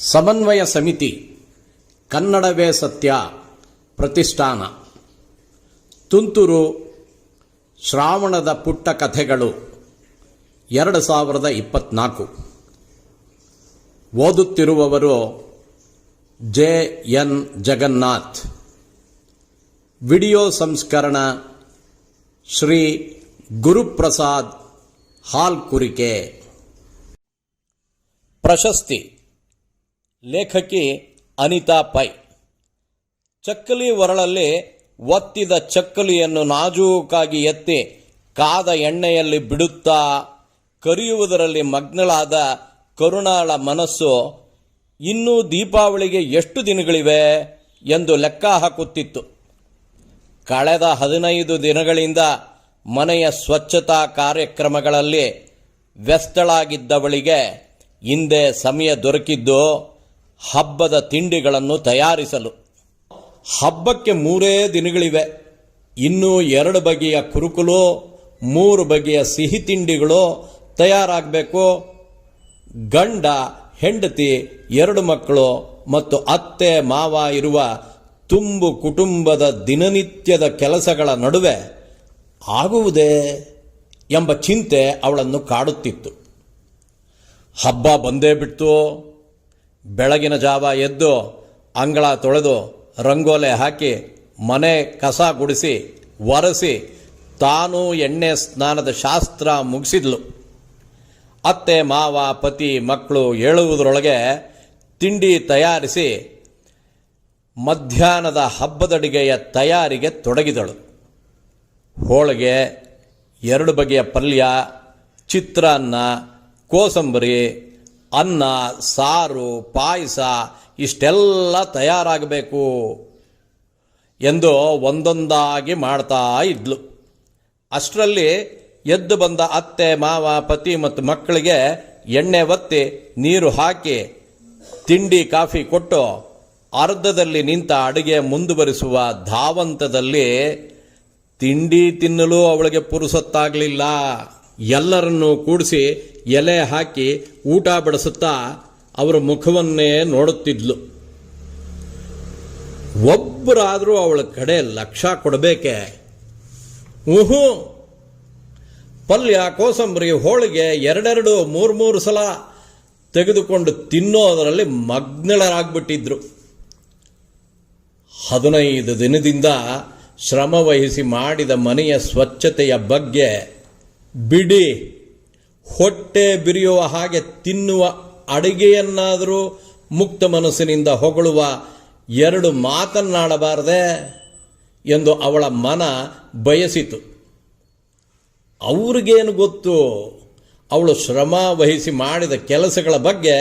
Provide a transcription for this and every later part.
ಸಮನ್ವಯ ಸಮಿತಿ ಕನ್ನಡವೇ ಸತ್ಯ ಪ್ರತಿಷ್ಠಾನ ತುಂತುರು ಶ್ರಾವಣದ ಪುಟ್ಟ ಕಥೆಗಳು 2024 ಓದುತ್ತಿರುವವರು ಜೆ.ಎನ್. ಜಗನ್ನಾಥ್. ವಿಡಿಯೋ ಸಂಸ್ಕರಣ ಶ್ರೀ ಗುರುಪ್ರಸಾದ್ ಹಾಲ್ಕುರಿಕೆ. ಪ್ರಶಸ್ತಿ ಲೇಖಕಿ ಅನಿತಾ ಪೈ. ಚಕ್ಕಲಿ ಒರಳಲ್ಲಿ ಒತ್ತಿದ ಚಕ್ಕಲಿಯನ್ನು ನಾಜೂಕಾಗಿ ಎತ್ತಿ ಕಾದ ಎಣ್ಣೆಯಲ್ಲಿ ಬಿಡುತ್ತಾ ಕರಿಯುವುದರಲ್ಲಿ ಮಗ್ನಳಾದ ಕರುಣಾಳ ಮನಸ್ಸು ಇನ್ನೂ ದೀಪಾವಳಿಗೆ ಎಷ್ಟು ದಿನಗಳಿವೆ ಎಂದು ಲೆಕ್ಕ ಹಾಕುತ್ತಿತ್ತು. ಕಳೆದ 15 ದಿನಗಳಿಂದ ಮನೆಯ ಸ್ವಚ್ಛತಾ ಕಾರ್ಯಕ್ರಮಗಳಲ್ಲಿ ವ್ಯಸ್ತಳಾಗಿದ್ದವಳಿಗೆ ಹಿಂದೆ ಸಮಯ ದೊರಕಿದ್ದು ಹಬ್ಬದ ತಿಂಡಿಗಳನ್ನು ತಯಾರಿಸಲು. ಹಬ್ಬಕ್ಕೆ 3 ದಿನಗಳಿವೆ. ಇನ್ನೂ 2 ಬಗೆಯ ಕುರುಕುಲು, 3 ಬಗೆಯ ಸಿಹಿ ತಿಂಡಿಗಳು ತಯಾರಾಗಬೇಕು. ಗಂಡ, ಹೆಂಡತಿ, 2 ಮಕ್ಕಳು ಮತ್ತು ಅತ್ತೆ ಮಾವ ಇರುವ ತುಂಬು ಕುಟುಂಬದ ದಿನನಿತ್ಯದ ಕೆಲಸಗಳ ನಡುವೆ ಆಗುವುದೇ ಎಂಬ ಚಿಂತೆ ಅವಳನ್ನು ಕಾಡುತ್ತಿತ್ತು. ಹಬ್ಬ ಬಂದೇ ಬಿಡ್ತು. ಬೆಳಗಿನ ಜಾವ ಎದ್ದು ಅಂಗಳ ತೊಳೆದು ರಂಗೋಲೆ ಹಾಕಿ ಮನೆ ಕಸ ಗುಡಿಸಿ ಒರೆಸಿ ತಾನೂ ಎಣ್ಣೆ ಸ್ನಾನದ ಶಾಸ್ತ್ರ ಮುಗಿಸಿದ್ಲು. ಅತ್ತೆ ಮಾವ ಪತಿ ಮಕ್ಕಳು ಏಳುವುದರೊಳಗೆ ತಿಂಡಿ ತಯಾರಿಸಿ ಮಧ್ಯಾಹ್ನದ ಹಬ್ಬದಡಿಗೆಯ ತಯಾರಿಗೆ ತೊಡಗಿದಳು. ಹೋಳಿಗೆ, 2 ಬಗೆಯ ಪಲ್ಯ, ಚಿತ್ರಾನ್ನ, ಕೋಸಂಬರಿ, ಅನ್ನ, ಸಾರು, ಪಾಯಸ ಇಷ್ಟೆಲ್ಲ ತಯಾರಾಗಬೇಕು ಎಂದು ಒಂದೊಂದಾಗಿ ಮಾಡ್ತಾ ಇದ್ಲು. ಅಷ್ಟರಲ್ಲಿ ಎದ್ದು ಬಂದ ಅತ್ತೆ ಮಾವ ಪತಿ ಮತ್ತು ಮಕ್ಕಳಿಗೆ ಎಣ್ಣೆ ಒತ್ತಿ ನೀರು ಹಾಕಿ ತಿಂಡಿ ಕಾಫಿ ಕೊಟ್ಟು ಅರ್ಧದಲ್ಲಿ ನಿಂತ ಅಡುಗೆ ಮುಂದುವರಿಸುವ ಧಾವಂತದಲ್ಲಿ ತಿಂಡಿ ತಿನ್ನಲು ಅವಳಿಗೆ ಪುರುಸೊತ್ತಾಗಲಿಲ್ಲ. ಎಲ್ಲರನ್ನೂ ಕೂಡಿಸಿ ಎಲೆ ಹಾಕಿ ಊಟ ಬಡಿಸುತ್ತಾ ಅವರ ಮುಖವನ್ನೇ ನೋಡುತ್ತಿದ್ಲು. ಒಬ್ಬರಾದರೂ ಅವಳ ಕಡೆ ಲಕ್ಷ್ಯ ಕೊಡಬೇಕೆ? ಪಲ್ಯ, ಕೋಸಂಬರಿ, ಹೋಳಿಗೆ 2 3 ಸಲ ತೆಗೆದುಕೊಂಡು ತಿನ್ನೋದರಲ್ಲಿ ಮಗ್ನಳರಾಗ್ಬಿಟ್ಟಿದ್ರು. 15 ದಿನದಿಂದ ಶ್ರಮವಹಿಸಿ ಮಾಡಿದ ಮನೆಯ ಸ್ವಚ್ಛತೆಯ ಬಗ್ಗೆ ಬಿಡಿ, ಹೊಟ್ಟೆ ಬಿರಿಯುವ ಹಾಗೆ ತಿನ್ನುವ ಅಡಿಗೆಯನ್ನಾದರೂ ಮುಕ್ತ ಮನಸ್ಸಿನಿಂದ ಹೊಗಳುವ 2 ಮಾತನ್ನಾಡಬಾರದೆ ಎಂದು ಅವಳ ಮನ ಬಯಸಿತು. ಅವ್ರಿಗೇನು ಗೊತ್ತು? ಅವಳು ಶ್ರಮ ವಹಿಸಿ ಮಾಡಿದ ಕೆಲಸಗಳ ಬಗ್ಗೆ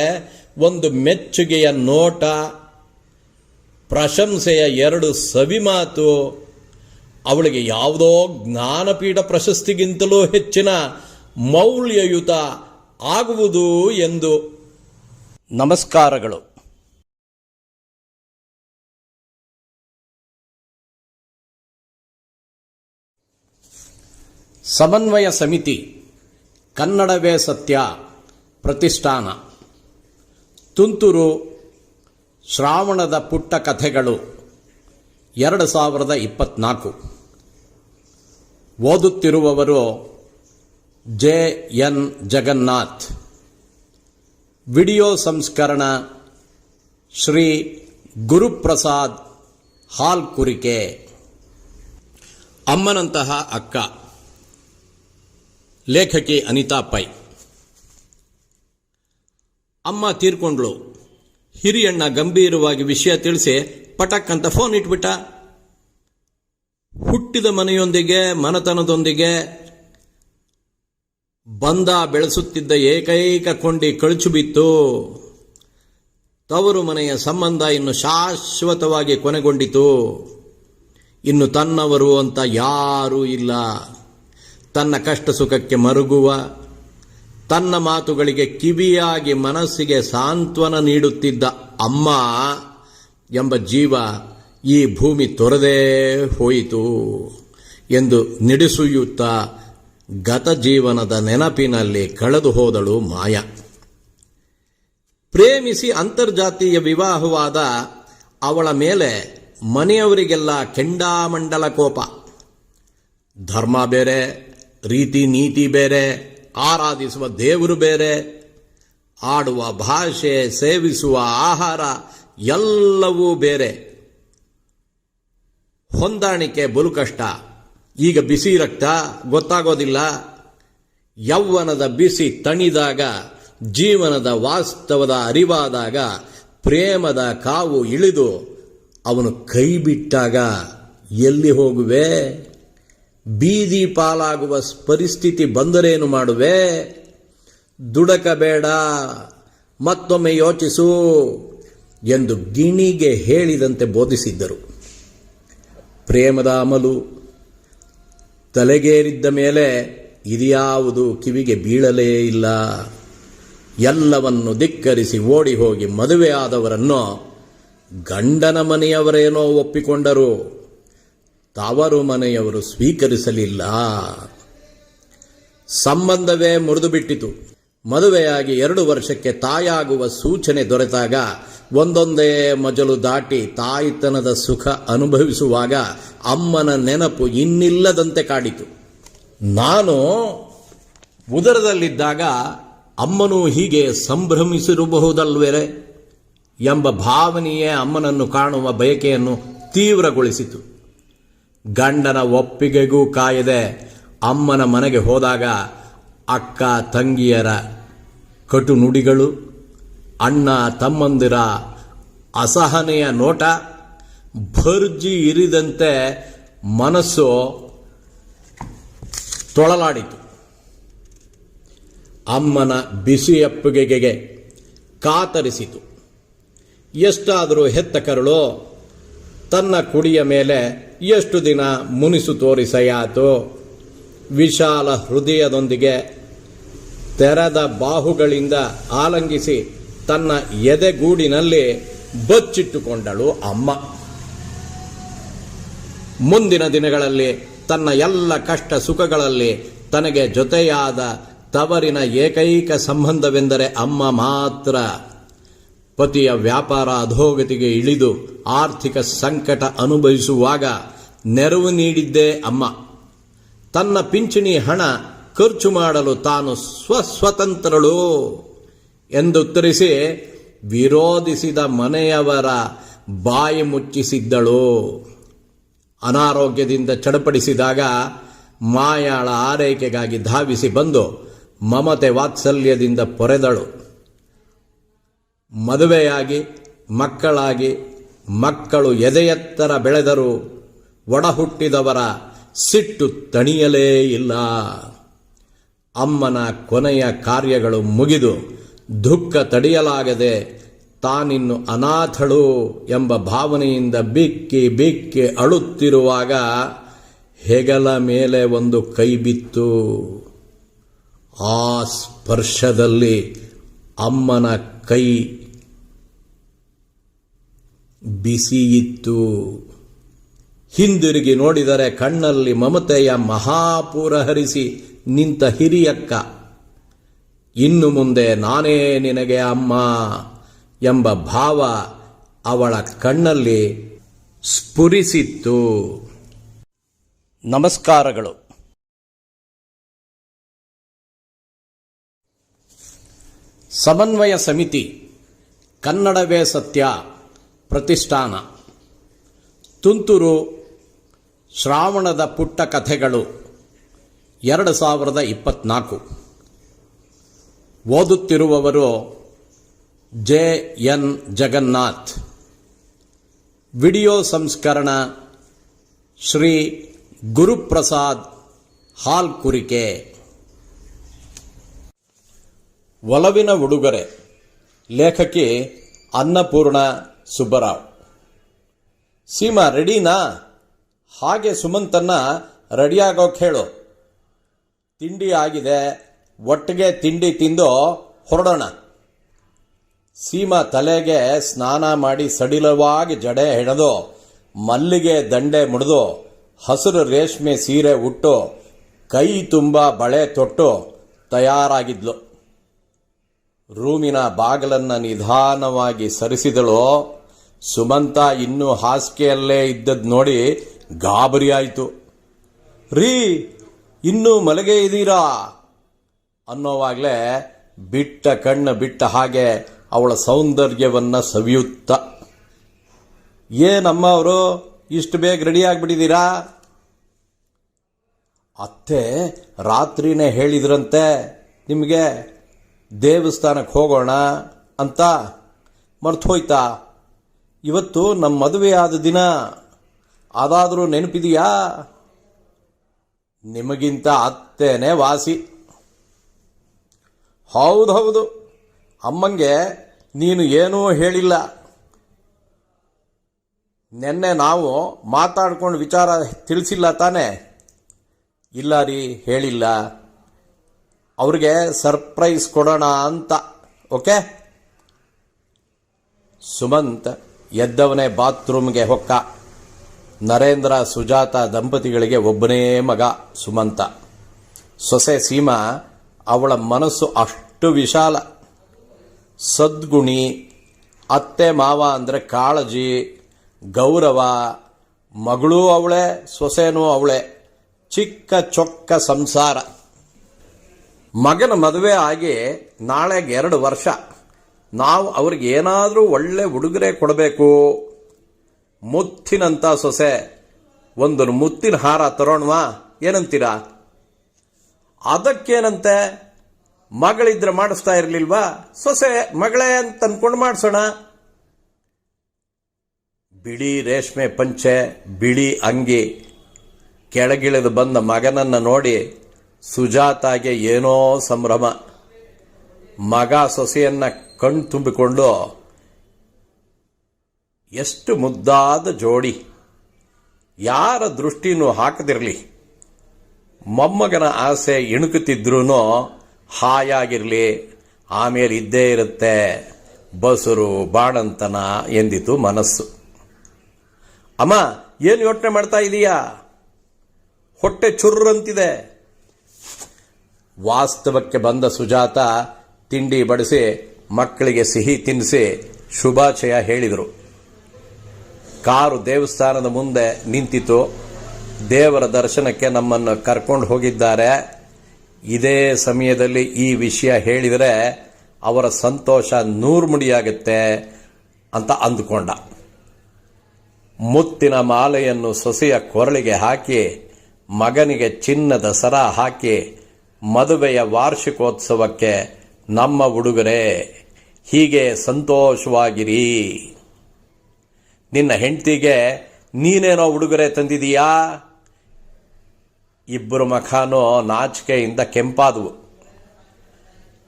ಒಂದು ಮೆಚ್ಚುಗೆಯ ನೋಟ, ಪ್ರಶಂಸೆಯ 2 ಸವಿ ಮಾತು ಅವಳಿಗೆ ಯಾವುದೋ ಜ್ಞಾನಪೀಠ ಪ್ರಶಸ್ತಿಗಿಂತಲೂ ಹೆಚ್ಚಿನ ಮೌಲ್ಯಯುತ ಆಗುವುದು ಎಂದು. ನಮಸ್ಕಾರಗಳು. ಸಮನ್ವಯ ಸಮಿತಿ ಕನ್ನಡವೇ ಸತ್ಯ ಪ್ರತಿಷ್ಠಾನ ತುಂತುರು ಶ್ರಾವಣದ ಪುಟ್ಟ ಕಥೆಗಳು 2024 ಓದುತ್ತಿರುವವರು ಜೆ.ಎನ್. ಜಗನ್ನಾಥ್. ವಿಡಿಯೋ ಸಂಸ್ಕರಣ ಶ್ರೀ ಗುರುಪ್ರಸಾದ್ ಹಾಲ್ಕುರಿಕೆ. ಅಮ್ಮನಂತಹ ಅಕ್ಕ ಲೇಖಕಿ ಅನಿತಾ ಪೈ. ಅಮ್ಮ ತೀರ್ಕೊಂಡ್ಳು. ಹಿರಿಯಣ್ಣ ಗಂಭೀರವಾಗಿ ವಿಷಯ ತಿಳಿಸಿ ಪಟಕ್ ಅಂತ ಫೋನ್ ಇಟ್ಬಿಟ್ಟ. ಹುಟ್ಟಿದ ಮನೆಯೊಂದಿಗೆ ಮನತನದೊಂದಿಗೆ ಬಂದ ಬೆಳೆಸುತ್ತಿದ್ದ ಏಕೈಕ ಕೊಂಡಿ ಕಳಚು ಬಿತ್ತು. ತವರು ಮನೆಯ ಸಂಬಂಧ ಇನ್ನು ಶಾಶ್ವತವಾಗಿ ಕೊನೆಗೊಂಡಿತು. ಇನ್ನು ತನ್ನವರು ಅಂತ ಯಾರೂ ಇಲ್ಲ. ತನ್ನ ಕಷ್ಟ ಸುಖಕ್ಕೆ ಮರುಗುವ, ತನ್ನ ಮಾತುಗಳಿಗೆ ಕಿವಿಯಾಗಿ ಮನಸ್ಸಿಗೆ ಸಾಂತ್ವನ ನೀಡುತ್ತಿದ್ದ ಅಮ್ಮ ಎಂಬ ಜೀವ ಈ ಭೂಮಿ ತೊರೆದೇ ಹೋಯಿತು ಎಂದು ನಿಡಿಸುಯುತ್ತಾ ಗತ ಜೀವನದ ನೆನಪಿನಲ್ಲಿ ಕಳೆದು ಹೋದಳು ಮಾಯ. ಪ್ರೇಮಿಸಿ ಅಂತರ್ಜಾತೀಯ ವಿವಾಹವಾದ ಅವಳ ಮೇಲೆ ಮನೆಯವರಿಗೆಲ್ಲ ಕೆಂಡಾಮಂಡಲ ಕೋಪ. ಧರ್ಮ ಬೇರೆ, ರೀತಿ ನೀತಿ ಬೇರೆ, ಆರಾಧಿಸುವ ದೇವರು ಬೇರೆ, ಆಡುವ ಭಾಷೆ, ಸೇವಿಸುವ ಆಹಾರ ಎಲ್ಲವೂ ಬೇರೆ. ಹೊಂದಾಣಿಕೆ ಬಲು ಕಷ್ಟ. ಈಗ ಬಿಸಿ ರಕ್ತ ಗೊತ್ತಾಗೋದಿಲ್ಲ. ಯೌವನದ ಬಿಸಿ ತಣಿದಾಗ, ಜೀವನದ ವಾಸ್ತವದ ಅರಿವಾದಾಗ, ಪ್ರೇಮದ ಕಾವು ಇಳಿದು ಅವನು ಕೈ ಬಿಟ್ಟಾಗ ಎಲ್ಲಿ ಹೋಗುವೆ? ಬೀದಿ ಪಾಲಾಗುವ ಪರಿಸ್ಥಿತಿ ಬಂದರೇನು ಮಾಡುವೆ? ದುಡಕಬೇಡ, ಮತ್ತೊಮ್ಮೆ ಯೋಚಿಸು ಎಂದು ಗಿಣಿಗೆ ಹೇಳಿದಂತೆ ಬೋಧಿಸಿದ್ದರು. ಪ್ರೇಮದ ಅಮಲು ತಲೆಗೇರಿದ್ದ ಮೇಲೆ ಇದ್ಯಾವುದು ಕಿವಿಗೆ ಬೀಳಲೇ ಇಲ್ಲ. ಎಲ್ಲವನ್ನು ಧಿಕ್ಕರಿಸಿ ಓಡಿ ಹೋಗಿ ಮದುವೆಯಾದವರನ್ನು ಗಂಡನ ಮನೆಯವರೇನೋ ಒಪ್ಪಿಕೊಂಡರು, ತವರು ಮನೆಯವರು ಸ್ವೀಕರಿಸಲಿಲ್ಲ. ಸಂಬಂಧವೇ ಮುರಿದು ಬಿಟ್ಟಿತು. ಮದುವೆಯಾಗಿ 2 ವರ್ಷಕ್ಕೆ ತಾಯಾಗುವ ಸೂಚನೆ ದೊರೆತಾಗ ಒಂದೊಂದೇ ಮಜಲು ದಾಟಿ ತಾಯಿತನದ ಸುಖ ಅನುಭವಿಸುವಾಗ ಅಮ್ಮನ ನೆನಪು ಇನ್ನಿಲ್ಲದಂತೆ ಕಾಡಿತು. ನಾನು ಉದರದಲ್ಲಿದ್ದಾಗ ಅಮ್ಮನೂ ಹೀಗೆ ಸಂಭ್ರಮಿಸಿರಬಹುದಲ್ವೇ ಎಂಬ ಭಾವನೆಯೇ ಅಮ್ಮನನ್ನು ಕಾಣುವ ಬಯಕೆಯನ್ನು ತೀವ್ರಗೊಳಿಸಿತು. ಗಂಡನ ಒಪ್ಪಿಗೆಗೂ ಕಾಯದೆ ಅಮ್ಮನ ಮನೆಗೆ ಹೋದಾಗ ಅಕ್ಕ ತಂಗಿಯರ ಕಟು ನುಡಿಗಳು, ಅಣ್ಣ ತಮ್ಮಂದಿರ ಅಸಹನೆಯ ನೋಟ ಭರ್ಜಿ ಇರಿದಂತೆ ಮನಸ್ಸು ತೊಳಲಾಡಿತು. ಅಮ್ಮನ ಬಿಸಿಯಪ್ಪುಗೆಗೆ ಕಾತರಿಸಿತು. ಎಷ್ಟಾದರೂ ಹೆತ್ತ ಕರುಳು ತನ್ನ ಕುಡಿಯ ಮೇಲೆ ಎಷ್ಟು ದಿನ ಮುನಿಸು ತೋರಿಸಯಾತು. ವಿಶಾಲ ಹೃದಯದೊಂದಿಗೆ ತೆರೆದ ಬಾಹುಗಳಿಂದ ಆಲಂಗಿಸಿ ತನ್ನ ಎದೆಗೂಡಿನಲ್ಲಿ ಬಚ್ಚಿಟ್ಟುಕೊಂಡಳು ಅಮ್ಮ. ಮುಂದಿನ ದಿನಗಳಲ್ಲಿ ತನ್ನ ಎಲ್ಲ ಕಷ್ಟ ಸುಖಗಳಲ್ಲಿ ತನಗೆ ಜೊತೆಯಾದ ತವರಿನ ಏಕೈಕ ಸಂಬಂಧವೆಂದರೆ ಅಮ್ಮ ಮಾತ್ರ. ಪತಿಯ ವ್ಯಾಪಾರ ಅಧೋಗತಿಗೆ ಇಳಿದು ಆರ್ಥಿಕ ಸಂಕಟ ಅನುಭವಿಸುವಾಗ ನೆರವು ನೀಡಿದ್ದೇ ಅಮ್ಮ. ತನ್ನ ಪಿಂಚಣಿ ಹಣ ಖರ್ಚು ಮಾಡಲು ತಾನು ಸ್ವತಂತ್ರಳು ಎಂದುತ್ತರಿಸಿ ವಿರೋಧಿಸಿದ ಮನೆಯವರ ಬಾಯಿ ಮುಚ್ಚಿಸಿದ್ದಳು. ಅನಾರೋಗ್ಯದಿಂದ ಚಡಪಡಿಸಿದಾಗ ಮಾಯಾಳ ಆರೈಕೆಗಾಗಿ ಧಾವಿಸಿ ಬಂದು ಮಮತೆ ವಾತ್ಸಲ್ಯದಿಂದ ಪೊರೆದಳು. ಮದುವೆಯಾಗಿ ಮಕ್ಕಳಾಗಿ ಮಕ್ಕಳು ಎದೆಯೆತ್ತರ ಬೆಳೆದರೂ ಒಡಹುಟ್ಟಿದವರ ಸಿಟ್ಟು ತಣಿಯಲೇ ಇಲ್ಲ. ಅಮ್ಮನ ಕೊನೆಯ ಕಾರ್ಯಗಳು ಮುಗಿದು ದುಃಖ ತಡೆಯಲಾಗದೆ ತಾನಿನ್ನು ಅನಾಥಳು ಎಂಬ ಭಾವನೆಯಿಂದ ಬಿಕ್ಕಿ ಬಿಕ್ಕಿ ಅಳುತ್ತಿರುವಾಗ ಹೆಗಲ ಮೇಲೆ ಒಂದು ಕೈ ಬಿತ್ತು. ಆ ಸ್ಪರ್ಶದಲ್ಲಿ ಅಮ್ಮನ ಕೈ ಬಿಸಿಯಿತ್ತು. ಹಿಂದಿರುಗಿ ನೋಡಿದರೆ ಕಣ್ಣಲ್ಲಿ ಮಮತೆಯ ಮಹಾಪೂರ ಹರಿಸಿ ನಿಂತ ಹಿರಿಯಕ್ಕ. ಇನ್ನು ಮುಂದೆ ನಾನೇ ನಿನಗೆ ಅಮ್ಮ ಎಂಬ ಭಾವ ಅವಳ ಕಣ್ಣಲ್ಲಿ ಸ್ಫುರಿಸಿತ್ತು. ನಮಸ್ಕಾರಗಳು. ಸಮನ್ವಯ ಸಮಿತಿ, ಕನ್ನಡವೇ ಸತ್ಯ ಪ್ರತಿಷ್ಠಾನ, ತುಂತುರು ಶ್ರಾವಣದ ಪುಟ್ಟ ಕಥೆಗಳು 2024. ಓದುತ್ತಿರುವವರು JN ಜಗನ್ನಾಥ್. ವಿಡಿಯೋ ಸಂಸ್ಕರಣ ಶ್ರೀ ಗುರುಪ್ರಸಾದ್ ಹಾಲ್ಕುರಿಕೆ. ಒಲವಿನ ಉಡುಗೊರೆ, ಲೇಖಕಿ ಅನ್ನಪೂರ್ಣ ಸುಬ್ಬರಾವ್. ಸೀಮಾ ರೆಡಿನಾ? ಹಾಗೆ ಸುಮಂತನ್ನ ರೆಡಿಯಾಗೋಕೆ ಹೇಳು. ತಿಂಡಿ ಆಗಿದೆ, ಒಟ್ಟಿಗೆ ತಿಂಡಿ ತಿಂದು ಹೊರಡೋಣ. ಸೀಮಾ ತಲೆಗೆ ಸ್ನಾನ ಮಾಡಿ ಸಡಿಲವಾಗಿ ಜಡೆ ಹೆಣೆದು ಮಲ್ಲಿಗೆ ದಂಡೆ ಮುಡಿದು ಹಸಿರು ರೇಷ್ಮೆ ಸೀರೆ ಉಟ್ಟು ಕೈ ತುಂಬ ಬಳೆ ತೊಟ್ಟು ತಯಾರಾಗಿದ್ಲು. ರೂಮಿನ ಬಾಗಿಲನ್ನು ನಿಧಾನವಾಗಿ ಸರಿಸಿದಳೋ. ಸುಮಂತ ಇನ್ನೂ ಹಾಸಿಗೆಯಲ್ಲೇ ಇದ್ದದ್ದು ನೋಡಿ ಗಾಬರಿ ಆಯಿತು. ರೀ, ಇನ್ನೂ ಮಲಗೇ ಇದ್ದೀರಾ ಅನ್ನೋವಾಗಲೇ ಬಿಟ್ಟ ಕಣ್ಣು ಬಿಟ್ಟ ಹಾಗೆ ಅವಳ ಸೌಂದರ್ಯವನ್ನು ಸವಿಯುತ್ತ, ಏನಮ್ಮ ಅವರು ಇಷ್ಟು ಬೇಗ ರೆಡಿ ಆಗಿಬಿಟ್ಟಿದ್ದೀರಾ? ಅತ್ತೆ ರಾತ್ರಿನೇ ಹೇಳಿದ್ರಂತೆ ನಿಮಗೆ ದೇವಸ್ಥಾನಕ್ಕೆ ಹೋಗೋಣ ಅಂತ, ಮರ್ತು ಹೋಯ್ತಾ? ಇವತ್ತು ನಮ್ಮ ಮದುವೆ ಆದ ದಿನ, ಅದಾದರೂ ನೆನಪಿದೆಯಾ? ನಿಮಗಿಂತ ಅತ್ತೇನೆ ವಾಸಿ. ಹೌದು, ಅಮ್ಮಂಗೆ ನೀನು ಏನೂ ಹೇಳಿಲ್ಲ. ನೆನ್ನೆ ನಾವು ಮಾತಾಡ್ಕೊಂಡು ವಿಚಾರ ತಿಳಿಸಿಲ್ಲ ತಾನೇ? ಇಲ್ಲ ರೀ, ಹೇಳಿಲ್ಲ. ಅವ್ರಿಗೆ ಸರ್ಪ್ರೈಸ್ ಕೊಡೋಣ ಅಂತ. ಓಕೆ? ಸುಮಂತ್ ಎದ್ದವನೇ ಬಾತ್ರೂಮ್ಗೆ ಹೊಕ್ಕ. ನರೇಂದ್ರ ಸುಜಾತ ದಂಪತಿಗಳಿಗೆ ಒಬ್ಬನೇ ಮಗ ಸುಮಂತ. ಸೊಸೆ ಸೀಮಾ, ಅವಳ ಮನಸ್ಸು ಅಷ್ಟು ವಿಶಾಲ, ಸದ್ಗುಣಿ. ಅತ್ತೆ ಮಾವ ಅಂದರೆ ಕಾಳಜಿ, ಗೌರವ. ಮಗಳೂ ಅವಳೆ, ಸೊಸೆನೂ ಅವಳೆ. ಚಿಕ್ಕ ಚೊಕ್ಕ ಸಂಸಾರ. ಮಗನ ಮದುವೆ ಆಗಿ ನಾಳೆಗೆ 2 ವರ್ಷ. ನಾವು ಅವ್ರಿಗೆ ಏನಾದರೂ ಒಳ್ಳೆ ಉಡುಗೊರೆ ಕೊಡಬೇಕು. ಮುತ್ತಿನಂತ ಸೊಸೆ, ಒಂದು ಮುತ್ತಿನ ಹಾರ ತರೋಣವಾ? ಏನಂತೀರಾ? ಅದಕ್ಕೇನಂತೆ, ಮಗಳಿದ್ರೆ ಮಾಡಿಸ್ತಾ ಇರಲಿಲ್ವಾ? ಸೊಸೆ ಮಗಳೇ ಅಂತ ಅನ್ಕೊಂಡು ಮಾಡಿಸೋಣ. ಬಿಳಿ ರೇಷ್ಮೆ ಪಂಚೆ, ಬಿಳಿ ಅಂಗಿ, ಕೆಳಗಿಳಿದು ಬಂದ ಮಗನನ್ನು ನೋಡಿ ಸುಜಾತಾಗೆ ಏನೋ ಸಂಭ್ರಮ. ಮಗ ಸೊಸೆಯನ್ನ ಕಣ್ಣು ತುಂಬಿಕೊಂಡು, ಎಷ್ಟು ಮುದ್ದಾದ ಜೋಡಿ, ಯಾರ ದೃಷ್ಟಿನೂ ಹಾಕದಿರಲಿ. ಮೊಮ್ಮಗನ ಆಸೆ ಇಣುಕುತ್ತಿದ್ರೂ ಹಾಯಾಗಿರಲಿ, ಆಮೇಲೆ ಇದ್ದೇ ಇರುತ್ತೆ ಬಸುರು ಬಾಣಂತನ ಎಂದಿತು ಮನಸ್ಸು. ಅಮ್ಮ, ಏನು ಯೋಚನೆ ಮಾಡ್ತಾ ಇದೀಯಾ? ಹೊಟ್ಟೆ ಚುರ್ರಂತಿದೆ. ವಾಸ್ತವಕ್ಕೆ ಬಂದ ಸುಜಾತ ತಿಂಡಿ ಬಡಿಸಿ ಮಕ್ಕಳಿಗೆ ಸಿಹಿ ತಿನ್ನಿಸಿ ಶುಭಾಶಯ ಹೇಳಿದರು. ಕಾರು ದೇವಸ್ಥಾನದ ಮುಂದೆ ನಿಂತಿತು. ದೇವರ ದರ್ಶನಕ್ಕೆ ನಮ್ಮನ್ನು ಕರ್ಕೊಂಡು ಹೋಗಿದ್ದಾರೆ. ಇದೇ ಸಮಯದಲ್ಲಿ ಈ ವಿಷಯ ಹೇಳಿದರೆ ಅವರ ಸಂತೋಷ 100 ಮುಡಿಯಾಗುತ್ತೆ ಅಂತ ಅಂದುಕೊಂಡ. ಮುತ್ತಿನ ಮಾಲೆಯನ್ನು ಸೊಸೆಯ ಕೊರಳಿಗೆ ಹಾಕಿ, ಮಗನಿಗೆ ಚಿನ್ನದ ಸರ ಹಾಕಿ, ಮದುವೆಯ ವಾರ್ಷಿಕೋತ್ಸವಕ್ಕೆ ನಮ್ಮ ಉಡುಗೊರೆ, ಹೀಗೆ ಸಂತೋಷವಾಗಿರಿ. ನಿನ್ನ ಹೆಂಡತಿಗೆ ನೀನೇನೋ ಉಡುಗೊರೆ ತಂದಿದೀಯಾ? ಇಬ್ಬರು ಮುಖನೂ ನಾಚಿಕೆಯಿಂದ ಕೆಂಪಾದವು.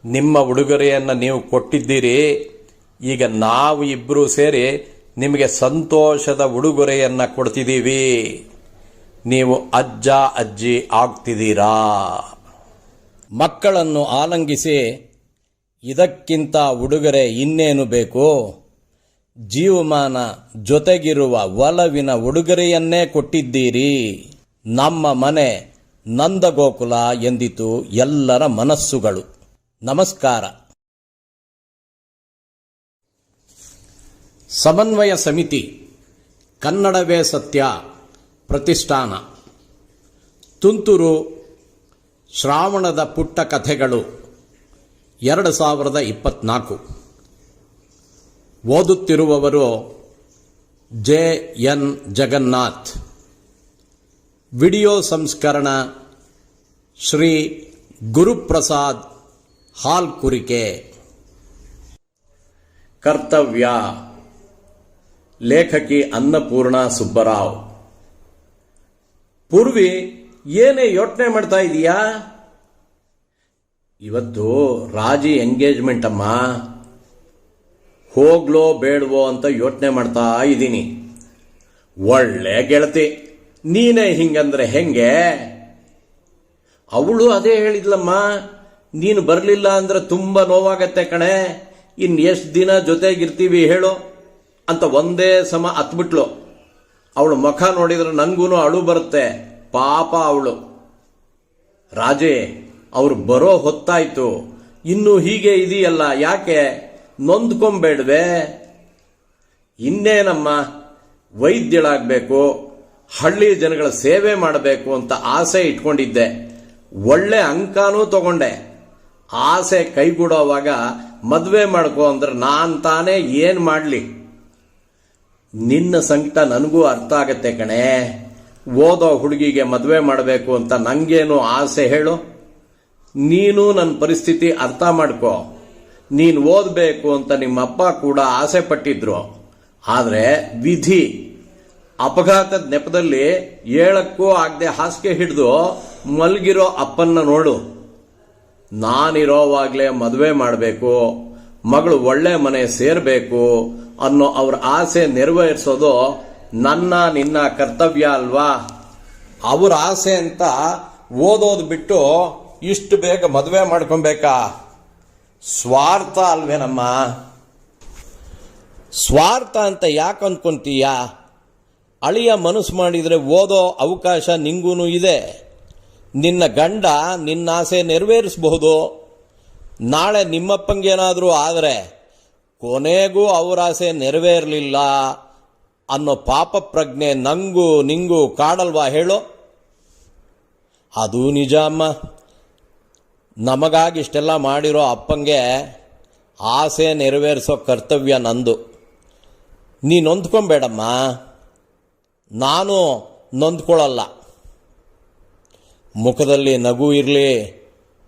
ನಿಮ್ಮ ಉಡುಗೊರೆಯನ್ನು ನೀವು ಕೊಟ್ಟಿದ್ದೀರಿ, ಈಗ ನಾವು ಇಬ್ಬರೂ ಸೇರಿ ನಿಮಗೆ ಸಂತೋಷದ ಉಡುಗೊರೆಯನ್ನು ಕೊಡ್ತಿದ್ದೀವಿ. ನೀವು ಅಜ್ಜ ಅಜ್ಜಿ ಆಗ್ತಿದ್ದೀರಾ. ಮಕ್ಕಳನ್ನು ಆಲಂಗಿಸಿ, ಇದಕ್ಕಿಂತ ಉಡುಗೊರೆ ಇನ್ನೇನು ಬೇಕು? ಜೀವಮಾನ ಜೊತೆಗಿರುವ ಒಲವಿನ ಉಡುಗೊರೆಯನ್ನೇ ಕೊಟ್ಟಿದ್ದೀರಿ. ನಮ್ಮ ಮನೆ ನಂದಗೋಕುಲ ಎಂದಿತು ಎಲ್ಲರ ಮನಸ್ಸುಗಳು. ನಮಸ್ಕಾರ. ಸಮನ್ವಯ ಸಮಿತಿ, ಕನ್ನಡವೇ ಸತ್ಯ ಪ್ರತಿಷ್ಠಾನ, ತುಂತುರು ಶ್ರಾವಣದ ಪುಟ್ಟ ಕಥೆಗಳು 2024. ಓದುತ್ತಿರುವವರು JN ಜಗನ್ನಾಥ್. ವಿಡಿಯೋ ಸಂಸ್ಕರಣ ಶ್ರೀ ಗುರುಪ್ರಸಾದ್ ಹಾಲ್ಕುರಿಕೆ. ಕರ್ತವ್ಯ ಲೇಖಕಿ ಅನ್ನಪೂರ್ಣ ಸುಬ್ಬರಾವ್. ಪೂರ್ವಿ, ಏನೇ ಯೋಚನೆ ಮಾಡ್ತಾ ಇದೀಯಾ? ಇವತ್ತು ರಾಜಿ ಎಂಗೇಜ್ಮೆಂಟ್ ಅಮ್ಮ. ಹೋಗ್ಲೋ ಬೇಡವೋ ಅಂತ ಯೋಚನೆ ಮಾಡ್ತಾ ಇದ್ದೀನಿ. ಒಳ್ಳೆ ಗೆಳತಿ, ನೀನೇ ಹಿಂಗಂದ್ರೆ ಹೆಂಗೆ? ಅವಳು ಅದೇ ಹೇಳಿದ್ಲಮ್ಮ, ನೀನು ಬರಲಿಲ್ಲ ಅಂದ್ರೆ ತುಂಬಾ ನೋವಾಗತ್ತೆ ಕಣೆ, ಇನ್ ಎಷ್ಟು ದಿನ ಜೊತೆಗಿರ್ತೀವಿ ಹೇಳು ಅಂತ ಒಂದೇ ಸಮ ಹತ್ಬಿಟ್ಲು. ಅವಳು ಮುಖ ನೋಡಿದ್ರೆ ನನಗೂ ಅಳು ಬರುತ್ತೆ. ಪಾಪ ಅವಳು. ರಾಜೇ, ಅವ್ರು ಬರೋ ಹೊತ್ತಾಯ್ತು. ಇನ್ನು ಹೀಗೆ ಇದೆಯಲ್ಲ, ಯಾಕೆ ನೊಂದ್ಕೊಂಬೇಡ್ವೆ? ಇನ್ನೇನಮ್ಮ, ವೈದ್ಯಳಾಗಬೇಕು, ಹಳ್ಳಿ ಜನಗಳ ಸೇವೆ ಮಾಡಬೇಕು ಅಂತ ಆಸೆ ಇಟ್ಕೊಂಡಿದ್ದೆ. ಒಳ್ಳೆ ಅಂಕನೂ ತಗೊಂಡೆ. ಆಸೆ ಕೈಗೂಡೋವಾಗ ಮದುವೆ ಮಾಡ್ಕೋ ಅಂದ್ರೆ ನಾನ್ ತಾನೇ ಏನ್ ಮಾಡ್ಲಿ? ನಿನ್ನ ಸಂಕಟ ನನಗೂ ಅರ್ಥ ಆಗತ್ತೆ ಕಣೆ. ಓದೋ ಹುಡುಗಿಗೆ ಮದುವೆ ಮಾಡಬೇಕು ಅಂತ ನಂಗೇನು ಆಸೆ ಹೇಳು? ನೀನು ನನ್ನ ಪರಿಸ್ಥಿತಿ ಅರ್ಥ ಮಾಡ್ಕೋ. ನೀನು ಓದಬೇಕು ಅಂತ ನಿಮ್ಮಪ್ಪ ಕೂಡ ಆಸೆ ಪಟ್ಟಿದ್ರು. ಆದರೆ ವಿಧಿ ಅಪಘಾತದ ನೆಪದಲ್ಲಿ ಏಳಕ್ಕೂ ಆಗದೆ ಹಾಸಿಗೆ ಹಿಡಿದು ಮಲಗಿರೋ ಅಪ್ಪನ್ನ ನೋಡು. ನಾನಿರೋವಾಗಲೇ ಮದುವೆ ಮಾಡಬೇಕು, ಮಗಳು ಒಳ್ಳೆ ಮನೆ ಸೇರಬೇಕು ಅನ್ನೋ ಅವ್ರ ಆಸೆ ನೆರವೇರಿಸೋದು ನಿನ್ನ ಕರ್ತವ್ಯ ಅಲ್ವಾ? ಅವ್ರ ಆಸೆ ಅಂತ ಓದೋದು ಬಿಟ್ಟು ಇಷ್ಟು ಬೇಗ ಮದುವೆ ಮಾಡ್ಕೊಬೇಕಾ? ಸ್ವಾರ್ಥ ಅಲ್ವೇನಮ್ಮ? ಸ್ವಾರ್ಥ ಅಂತ ಯಾಕೆ ಅಂದ್ಕೊಂತೀಯ? ಅಳಿಯ ಮನಸ್ಸು ಮಾಡಿದರೆ ಓದೋ ಅವಕಾಶ ನಿಂಗೂ ಇದೆ. ನಿನ್ನ ಗಂಡ ನಿನ್ನ ಆಸೆ ನೆರವೇರಿಸಬಹುದು. ನಾಳೆ ನಿಮ್ಮಪ್ಪಂಗೇನಾದರೂ ಆದರೆ ಕೊನೆಗೂ ಅವರ ಆಸೆ ನೆರವೇರಲಿಲ್ಲ ಅನ್ನೋ ಪಾಪ ಪ್ರಜ್ಞೆ ನಂಗೂ ನಿಂಗೂ ಕಾಡಲ್ವಾ ಹೇಳೋ? ಅದು ನಿಜ ಅಮ್ಮ. ನಮಗಾಗಿ ಇಷ್ಟೆಲ್ಲ ಮಾಡಿರೋ ಅಪ್ಪಂಗೆ ಆಸೆ ನೆರವೇರಿಸೋ ಕರ್ತವ್ಯ ನಂದು. ನೀ ನೊಂದ್ಕೊಂಬೇಡಮ್ಮ, ನಾನು ನೊಂದ್ಕೊಳ್ಳಲ್ಲ. ಮುಖದಲ್ಲಿ ನಗು ಇರಲಿ,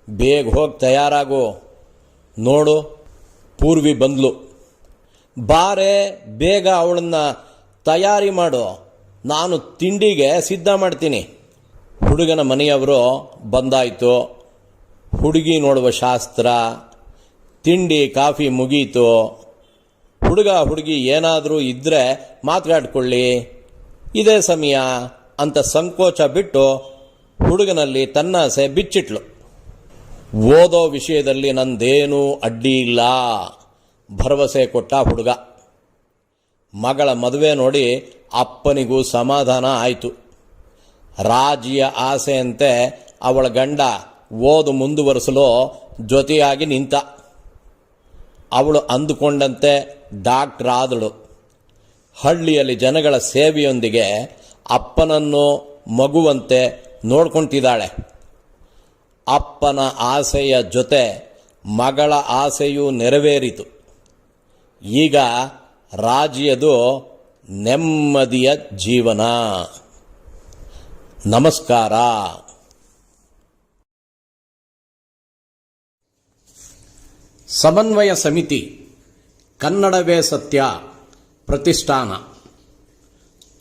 ಬೇಗ ಹೋಗಿ ತಯಾರಾಗು. ನೋಡು, ಪೂರ್ವಿ ಬಂದ್ಲು. ಬಾರೆ, ಬೇಗ ಅವಳನ್ನ ತಯಾರಿ ಮಾಡು, ನಾನು ತಿಂಡಿಗೆ ಸಿದ್ಧ ಮಾಡ್ತೀನಿ. ಹುಡುಗನ ಮನೆಯವರು ಬಂದಾಯಿತು. ಹುಡುಗಿ ನೋಡುವ ಶಾಸ್ತ್ರ, ತಿಂಡಿ ಕಾಫಿ ಮುಗೀತು. ಹುಡುಗ ಹುಡುಗಿ ಏನಾದರೂ ಇದ್ದರೆ ಮಾತಾಡ್ಕೊಳ್ಳಿ, ಇದೇ ಸಮಯ ಅಂತ ಸಂಕೋಚ ಬಿಟ್ಟು ಹುಡುಗನಲ್ಲಿ ತನ್ನಾಸೆ ಬಿಚ್ಚಿಟ್ಲು. ಓದೋ ವಿಷಯದಲ್ಲಿ ನಂದೇನೂ ಅಡ್ಡಿ ಇಲ್ಲ, ಭರವಸೆ ಕೊಟ್ಟ ಹುಡುಗ. ಮಗಳ ಮದುವೆ ನೋಡಿ ಅಪ್ಪನಿಗೂ ಸಮಾಧಾನ ಆಯಿತು. ರಾಜಿಯ ಆಸೆಯಂತೆ ಅವಳ ಗಂಡ ಓದು ಮುಂದುವರಿಸಲು ಜೊತೆಯಾಗಿ ನಿಂತ. ಅವಳು ಅಂದುಕೊಂಡಂತೆ ಡಾಕ್ಟರ್ ಆದಳು. ಹಳ್ಳಿಯಲ್ಲಿ ಜನಗಳ ಸೇವೆಯೊಂದಿಗೆ ಅಪ್ಪನನ್ನು ಮಗುವಂತೆ ನೋಡ್ಕೊಂತಿದ್ದಾಳೆ. ಅಪ್ಪನ ಆಸೆಯ ಜೊತೆ ಮಗಳ ಆಸೆಯೂ ನೆರವೇರಿತು. ಈಗ ರಾಜಿಯದು ನೆಮ್ಮದಿಯ ಜೀವನ. ನಮಸ್ಕಾರ. ಸಮನ್ವಯ ಸಮಿತಿ, ಕನ್ನಡವೇ ಸತ್ಯ ಪ್ರತಿಷ್ಠಾನ,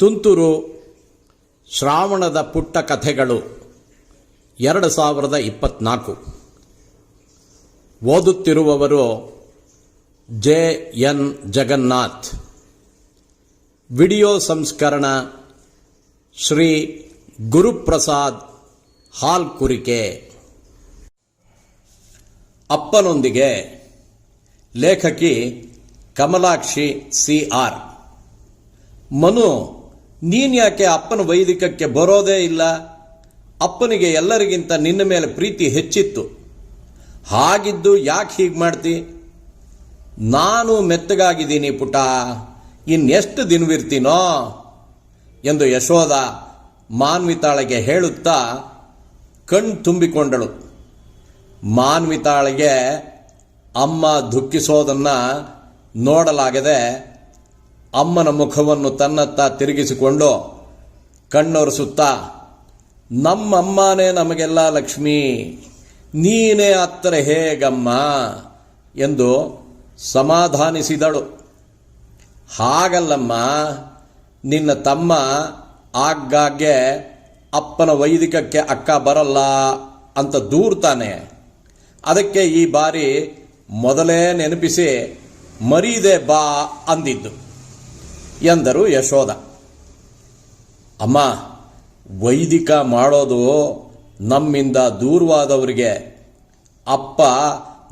ತುಂತುರು ಶ್ರಾವಣದ ಪುಟ್ಟ ಕಥೆಗಳು 2024. ಓದುತ್ತಿರುವವರು JN ಜಗನ್ನಾಥ್. ವಿಡಿಯೋ ಸಂಸ್ಕರಣ ಶ್ರೀ ಗುರುಪ್ರಸಾದ್ ಹಾಲ್ಕುರಿಕೆ. ಅಪ್ಪನೊಂದಿಗೆ, ಲೇಖಕಿ ಕಮಲಾಕ್ಷಿ CR. ಮನು, ನೀನ್ಯಾಕೆ ಅಪ್ಪನ ವೈದಿಕಕ್ಕೆ ಬರೋದೇ ಇಲ್ಲ? ಅಪ್ಪನಿಗೆ ಎಲ್ಲರಿಗಿಂತ ನಿನ್ನ ಮೇಲೆ ಪ್ರೀತಿ ಹೆಚ್ಚಿತ್ತು. ಹಾಗಿದ್ದು ಯಾಕೆ ಹೀಗೆ ಮಾಡ್ತಿ? ನಾನು ಮೆತ್ತಗಾಗಿದ್ದೀನಿ ಪುಟ, ಇನ್ನೆಷ್ಟು ದಿನವಿರ್ತೀನೋ ಎಂದು ಯಶೋಧ ಮಾನ್ವಿತಾಳಿಗೆ ಹೇಳುತ್ತಾ ಕಣ್ ತುಂಬಿಕೊಂಡಳು. ಮಾನ್ವಿತಾಳಿಗೆ ಅಮ್ಮ ದುಃಖಿಸೋದನ್ನ ನೋಡಲಾಗದೆ ಅಮ್ಮನ ಮುಖವನ್ನು ತನ್ನತ್ತ ತಿರುಗಿಸಿಕೊಂಡು ಕಣ್ಣೊರೆಸುತ್ತಾ, ನಮ್ಮಮ್ಮನೇ ನಮಗೆಲ್ಲ ಲಕ್ಷ್ಮಿ, ನೀನೇ ಹತ್ತಿರ ಹೇಗಮ್ಮ ಎಂದು ಸಮಾಧಾನಿಸಿದಳು. ಹಾಗಲ್ಲಮ್ಮ, ನಿನ್ನ ತಮ್ಮ ಆಗಾಗ್ಗೆ ಅಪ್ಪನ ವೈದಿಕಕ್ಕೆ ಅಕ್ಕ ಬರಲ್ಲ ಅಂತ ದೂರ್ತಾನೆ. ಅದಕ್ಕೆ ಈ ಬಾರಿ ಮೊದಲೇ ನೆನಪಿಸಿ ಮರೀದೆ ಬಾ ಅಂದಿದ್ದು ಎಂದರು ಯಶೋಧ. ಅಮ್ಮ, ವೈದಿಕ ಮಾಡೋದು ನಮ್ಮಿಂದ ದೂರವಾದವರಿಗೆ, ಅಪ್ಪ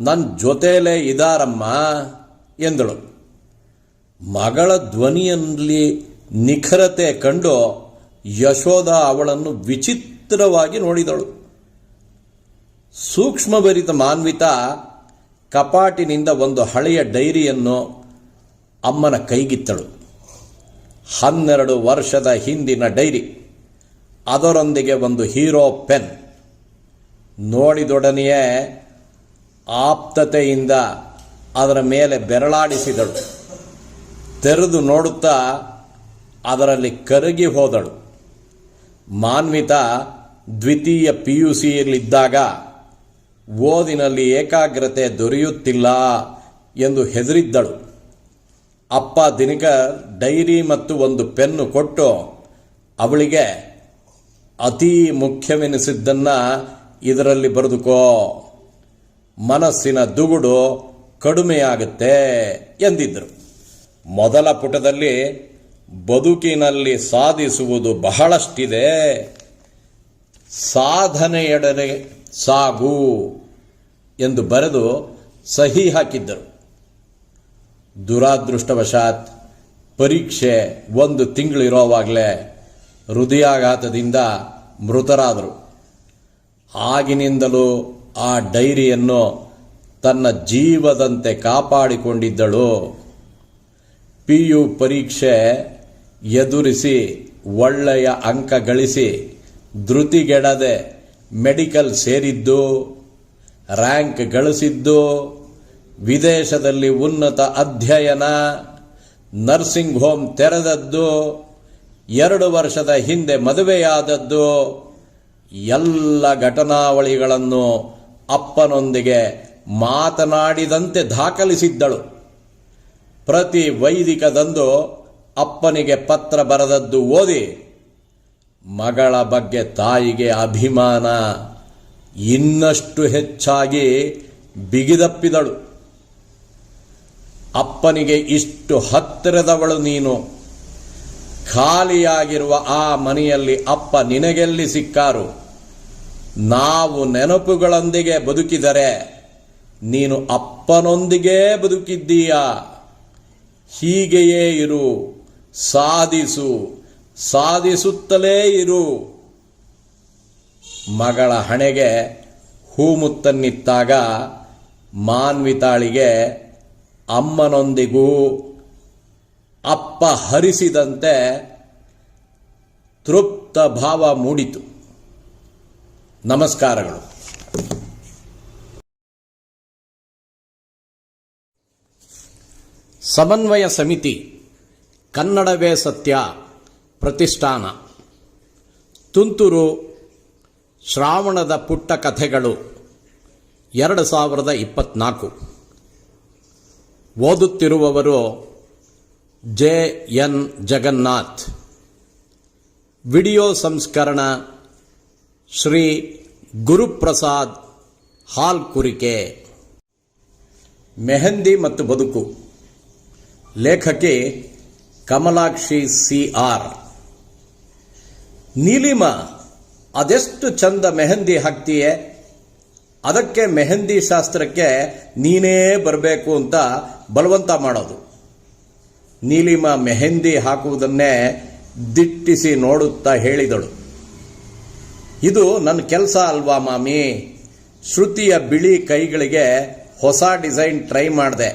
ನನ್ನ ಜೊತೆಲೇ ಇದಾರಮ್ಮ ಎಂದಳು. ಮಗಳ ಧ್ವನಿಯಲ್ಲಿ ನಿಖರತೆ ಕಂಡು ಯಶೋಧ ಅವಳನ್ನು ವಿಚಿತ್ರವಾಗಿ ನೋಡಿದಳು. ಸೂಕ್ಷ್ಮಭರಿತ ಮಾನ್ವಿತ ಕಪಾಟಿನಿಂದ ಒಂದು ಹಳೆಯ ಡೈರಿಯನ್ನು ಅಮ್ಮನ ಕೈಗಿತ್ತಳು. 12 ವರ್ಷದ ಹಿಂದಿನ ಡೈರಿ, ಅದರೊಂದಿಗೆ ಒಂದು ಹೀರೋ ಪೆನ್. ನೋಡಿದೊಡನೆಯೇ ಆಪ್ತತೆಯಿಂದ ಅದರ ಮೇಲೆ ಬೆರಳಾಡಿಸಿದಳು. ತೆರೆದು ನೋಡುತ್ತಾ ಅದರಲ್ಲಿ ಕರಗಿ ಹೋದಳು. ಮಾನ್ವಿತಾ ದ್ವಿತೀಯ PUCಯಲ್ಲಿದ್ದಾಗ ಓದಿನಲ್ಲಿ ಏಕಾಗ್ರತೆ ದೊರೆಯುತ್ತಿಲ್ಲ ಎಂದು ಹೆದರಿದ್ದಳು. ಅಪ್ಪ ದಿನಕರ್ ಡೈರಿ ಮತ್ತು ಒಂದು ಪೆನ್ನು ಕೊಟ್ಟು ಅವಳಿಗೆ ಅತೀ ಮುಖ್ಯವೆನಿಸಿದ್ದನ್ನು ಇದರಲ್ಲಿ ಬರೆದುಕೋ, ಮನಸ್ಸಿನ ದುಗುಡು ಕಡಿಮೆಯಾಗುತ್ತೆ ಎಂದಿದ್ದರು. ಮೊದಲ ಪುಟದಲ್ಲಿ ಬದುಕಿನಲ್ಲಿ ಸಾಧಿಸುವುದು ಬಹಳಷ್ಟಿದೆ, ಸಾಧನೆಯೆಡೆಗೆ ಸಾಗು ಎಂದು ಬರೆದು ಸಹಿ ಹಾಕಿದ್ದರು. ದುರಾದೃಷ್ಟವಶಾತ್ ಪರೀಕ್ಷೆ 1 ತಿಂಗಳಿರೋವಾಗಲೇ ಹೃದಯಾಘಾತದಿಂದ ಮೃತರಾದರು. ಆಗಿನಿಂದಲೂ ಆ ಡೈರಿಯನ್ನು ತನ್ನ ಜೀವದಂತೆ ಕಾಪಾಡಿಕೊಂಡಿದ್ದಳು. PU ಪರೀಕ್ಷೆ ಎದುರಿಸಿ ಒಳ್ಳೆಯ ಅಂಕ ಗಳಿಸಿ ಧೃತಿಗೆಡದೆ ಮೆಡಿಕಲ್ ಸೇರಿದ್ದು, ರ್ಯಾಂಕ್ ಗಳಿಸಿದ್ದು, ವಿದೇಶದಲ್ಲಿ ಉನ್ನತ ಅಧ್ಯಯನ, ನರ್ಸಿಂಗ್ ಹೋಮ್ ತೆರೆದದ್ದು, 2 ವರ್ಷದ ಹಿಂದೆ ಮದುವೆಯಾದದ್ದು, ಎಲ್ಲ ಘಟನಾವಳಿಗಳನ್ನು ಅಪ್ಪನೊಂದಿಗೆ ಮಾತನಾಡಿದಂತೆ ದಾಖಲಿಸಿದ್ದಳು. ಪ್ರತಿ ವೈದಿಕದಂದು ಅಪ್ಪನಿಗೆ ಪತ್ರ ಬರೆದದ್ದು ಓದಿ ಮಗಳ ಬಗ್ಗೆ ತಾಯಿಗೆ ಅಭಿಮಾನ ಇನ್ನಷ್ಟು ಹೆಚ್ಚಾಗಿ ಬಿಗಿದಪ್ಪಿದಳು. ಅಪ್ಪನಿಗೆ ಇಷ್ಟು ಹತ್ತಿರದವಳು ನೀನು, ಖಾಲಿಯಾಗಿರುವ ಆ ಮನೆಯಲ್ಲಿ ಅಪ್ಪ ನಿನಗೆಲ್ಲಿ ಸಿಕ್ಕಾರು? ನಾವು ನೆನಪುಗಳೊಂದಿಗೆ ಬದುಕಿದರೆ ನೀನು ಅಪ್ಪನೊಂದಿಗೇ ಬದುಕಿದ್ದೀಯಾ? ಹೀಗೆಯೇ ಇರು, ಸಾಧಿಸು, ಸಾಧಿಸುತ್ತಲೇ ಇರು. ಮಗಳ ಹಣೆಗೆ ಹೂಮುತ್ತನ್ನಿತ್ತಾಗ ಮಾನ್ವಿತಾಳಿಗೆ ಅಮ್ಮನೊಂದಿಗೂ ಅಪ್ಪ ಹರಿಸಿದಂತೆ ತೃಪ್ತ ಭಾವ ಮೂಡಿತು. ನಮಸ್ಕಾರಗಳು. ಸಮನ್ವಯ ಸಮಿತಿ ಕನ್ನಡವೇ ಸತ್ಯ ಪ್ರತಿಷ್ಠಾನ, ತುಂತುರು ಶ್ರಾವಣದ ಪುಟ್ಟ ಕಥೆಗಳು 2024. ಓದುತ್ತಿರುವವರು JN ಜಗನ್ನಾಥ್. ವಿಡಿಯೋ ಸಂಸ್ಕರಣ ಶ್ರೀ ಗುರುಪ್ರಸಾದ್ ಹಾಲ್ಕುರಿಕೆ. ಮೆಹಂದಿ ಮತ್ತು ಬದುಕು, ಲೇಖಕಿ ಕಮಲಾಕ್ಷಿ CR. ನೀಲಿಮಾ, ಅದೆಷ್ಟು ಚಂದ ಮೆಹಂದಿ ಹಾಕ್ತೀಯೆ, ಅದಕ್ಕೆ ಮೆಹಂದಿ ಶಾಸ್ತ್ರಕ್ಕೆ ನೀನೇ ಬರಬೇಕು ಅಂತ ಬಲವಂತ ಮಾಡೋದು. ನೀಲಿಮಾ ಮೆಹಂದಿ ಹಾಕುವುದನ್ನೇ ದಿಟ್ಟಿಸಿ ನೋಡುತ್ತಾ ಹೇಳಿದಳು, ಇದು ನನ್ನ ಕೆಲಸ ಅಲ್ವಾ ಮಾಮಿ? ಶ್ರುತಿಯ ಬಿಳಿ ಕೈಗಳಿಗೆ ಹೊಸ ಡಿಸೈನ್ ಟ್ರೈ ಮಾಡಿದೆ,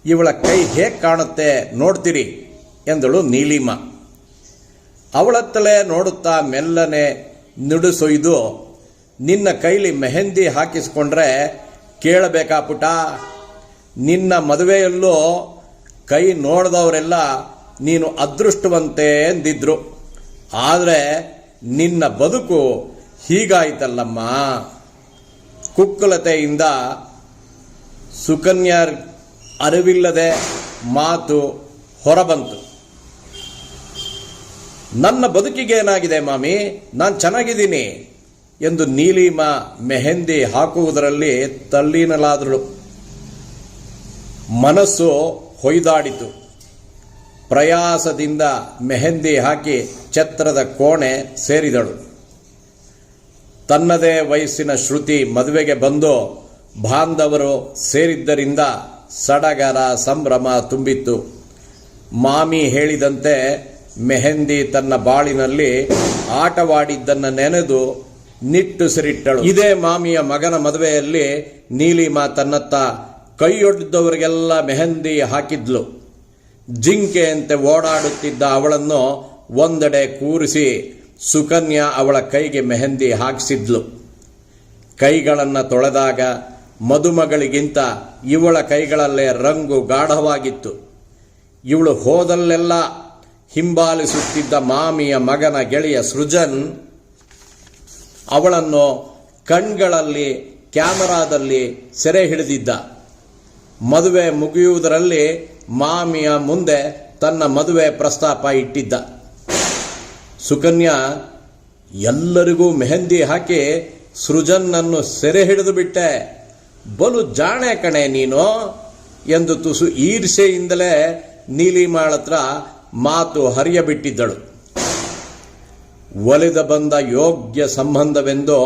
ಇವಳ ಕೈ ಹೇಗೆ ಕಾಣುತ್ತೆ ನೋಡ್ತೀರಿ ಎಂದಳು ನೀಲಿಮಾ. ಅವಳತ್ತಲೇ ನೋಡುತ್ತಾ ಮೆಲ್ಲನೆ ನುಡಿಸೊಯ್ದು, ನಿನ್ನ ಕೈಲಿ ಮೆಹಂದಿ ಹಾಕಿಸ್ಕೊಂಡ್ರೆ ಕೇಳಬೇಕಾ ಪುಟ? ನಿನ್ನ ಮದುವೆಯಲ್ಲೂ ಕೈ ನೋಡಿದವರೆಲ್ಲ ನೀನು ಅದೃಷ್ಟವಂತೆ ಎಂದಿದ್ರು, ಆದರೆ ನಿನ್ನ ಬದುಕು ಹೀಗಾಯ್ತಲ್ಲಮ್ಮ. ಕುಕ್ಕಲತೆಯಿಂದ ಸುಕನ್ಯಾರ್ ಅರಿವಿಲ್ಲದೆ ಮಾತು ಹೊರಬಂತು. ನನ್ನ ಬದುಕಿಗೇನಾಗಿದೆ ಮಾಮಿ, ನಾನು ಚೆನ್ನಾಗಿದ್ದೀನಿ ಎಂದು ನೀಲಿಮಾ ಮೆಹಂದಿ ಹಾಕುವುದರಲ್ಲಿ ತಲ್ಲೀನಲಾದಳು. ಮನಸ್ಸು ಹೊಯ್ದಾಡಿತು. ಪ್ರಯಾಸದಿಂದ ಮೆಹಂದಿ ಹಾಕಿ ಛತ್ರದ ಕೋಣೆ ಸೇರಿದಳು. ತನ್ನದೇ ವಯಸ್ಸಿನ ಶ್ರುತಿ ಮದುವೆಗೆ ಬಂದು ಬಾಂಧವರು ಸೇರಿದ್ದರಿಂದ ಸಡಗರ ಸಂಭ್ರಮ ತುಂಬಿತ್ತು. ಮಾಮಿ ಹೇಳಿದಂತೆ ಮೆಹಂದಿ ತನ್ನ ಬಾಳಿನಲ್ಲಿ ಆಟವಾಡಿದ್ದನ್ನು ನೆನೆದು ನಿಟ್ಟುಸಿರಿಟ್ಟಳು. ಇದೇ ಮಾಮಿಯ ಮಗನ ಮದುವೆಯಲ್ಲಿ ನೀಲಿಮಾ ತನ್ನತ್ತ ಕೈಯೊಡ್ಡಿದ್ದವರಿಗೆಲ್ಲ ಮೆಹಂದಿ ಹಾಕಿದ್ಲು. ಜಿಂಕೆಯಂತೆ ಓಡಾಡುತ್ತಿದ್ದ ಅವಳನ್ನು ಒಂದೆಡೆ ಕೂರಿಸಿ ಸುಕನ್ಯಾ ಅವಳ ಕೈಗೆ ಮೆಹಂದಿ ಹಾಕಿಸಿದ್ಲು. ಕೈಗಳನ್ನು ತೊಳೆದಾಗ ಮದುಮಗಳಿಗಿಂತ ಇವಳ ಕೈಗಳಲ್ಲೇ ರಂಗು ಗಾಢವಾಗಿತ್ತು. ಇವಳು ಹೋದಲ್ಲೆಲ್ಲ ಹಿಂಬಾಲಿಸುತ್ತಿದ್ದ ಮಾಮಿಯ ಮಗನ ಗೆಳೆಯ ಸೃಜನ್ ಅವಳನ್ನು ಕಣ್ಗಳಲ್ಲಿ ಕ್ಯಾಮರಾದಲ್ಲಿ ಸೆರೆ ಹಿಡಿದಿದ್ದ. ಮದುವೆ ಮುಗಿಯುವುದರಲ್ಲಿ ಮಾಮಿಯ ಮುಂದೆ ತನ್ನ ಮದುವೆ ಪ್ರಸ್ತಾಪ ಇಟ್ಟಿದ್ದ. ಸುಕನ್ಯಾ ಎಲ್ಲರಿಗೂ ಮೆಹಂದಿ ಹಾಕಿ ಸೃಜನ್ನನ್ನು ಸೆರೆ ಹಿಡಿದು ಬಿಟ್ಟೆ, ಬಲು ಜಾಣೆ ಕಣೆ ನೀನು ಎಂದು ತುಸು ಈರ್ಷೆಯಿಂದಲೇ ನೀಲಿಮಾಳತ್ರ ಮಾತು ಹರಿಯಬಿಟ್ಟಿದ್ದಳು. ಒಲಿದ ಬಂದ ಯೋಗ್ಯ ಸಂಬಂಧವೆಂದು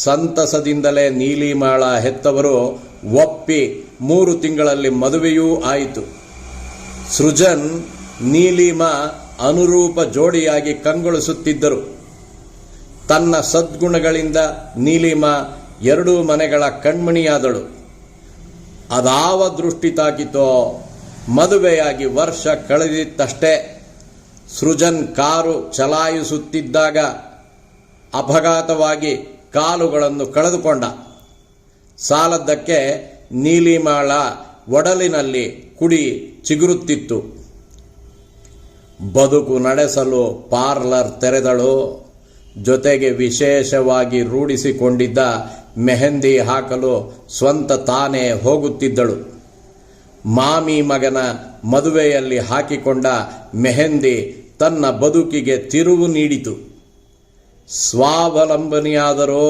ಸಂತಸದಿಂದಲೇ ನೀಲಿಮಾಳ ಹೆತ್ತವರು ಒಪ್ಪಿ 3 ತಿಂಗಳಲ್ಲಿ ಮದುವೆಯೂ ಆಯಿತು. ಸೃಜನ್ ನೀಲಿಮಾ ಅನುರೂಪ ಜೋಡಿಯಾಗಿ ಕಂಗೊಳಿಸುತ್ತಿದ್ದರು. ತನ್ನ ಸದ್ಗುಣಗಳಿಂದ ನೀಲಿಮಾ 2 ಮನೆಗಳ ಕಣ್ಮಣಿಯಾದಳು. ಅದಾವ ದೃಷ್ಟಿ ತಾಕಿತೋ ಮದುವೆಯಾಗಿ ವರ್ಷ ಕಳೆದಿತ್ತಷ್ಟೇ ಸೃಜನ್ ಕಾರು ಚಲಾಯಿಸುತ್ತಿದ್ದಾಗ ಅಪಘಾತವಾಗಿ ಕಾಲುಗಳನ್ನು ಕಳೆದುಕೊಂಡ. ಸಾಲದ್ದಕ್ಕೆ ನೀಲಿಮಾಳ ಒಡಲಿನಲ್ಲಿ ಕುಡಿ ಚಿಗುರುತ್ತಿತ್ತು. ಬದುಕು ನಡೆಸಲು ಪಾರ್ಲರ್ ತೆರೆದಳು. ಜೊತೆಗೆ ವಿಶೇಷವಾಗಿ ರೂಢಿಸಿಕೊಂಡಿದ್ದ ಮೆಹಂದಿ ಹಾಕಲು ಸ್ವಂತ ತಾನೇ ಹೋಗುತ್ತಿದ್ದಳು. ಮಾಮಿ ಮಗನ ಮದುವೆಯಲ್ಲಿ ಹಾಕಿಕೊಂಡ ಮೆಹಂದಿ ತನ್ನ ಬದುಕಿಗೆ ತಿರುವು ನೀಡಿತು. ಸ್ವಾವಲಂಬನೆಯಾದರೋ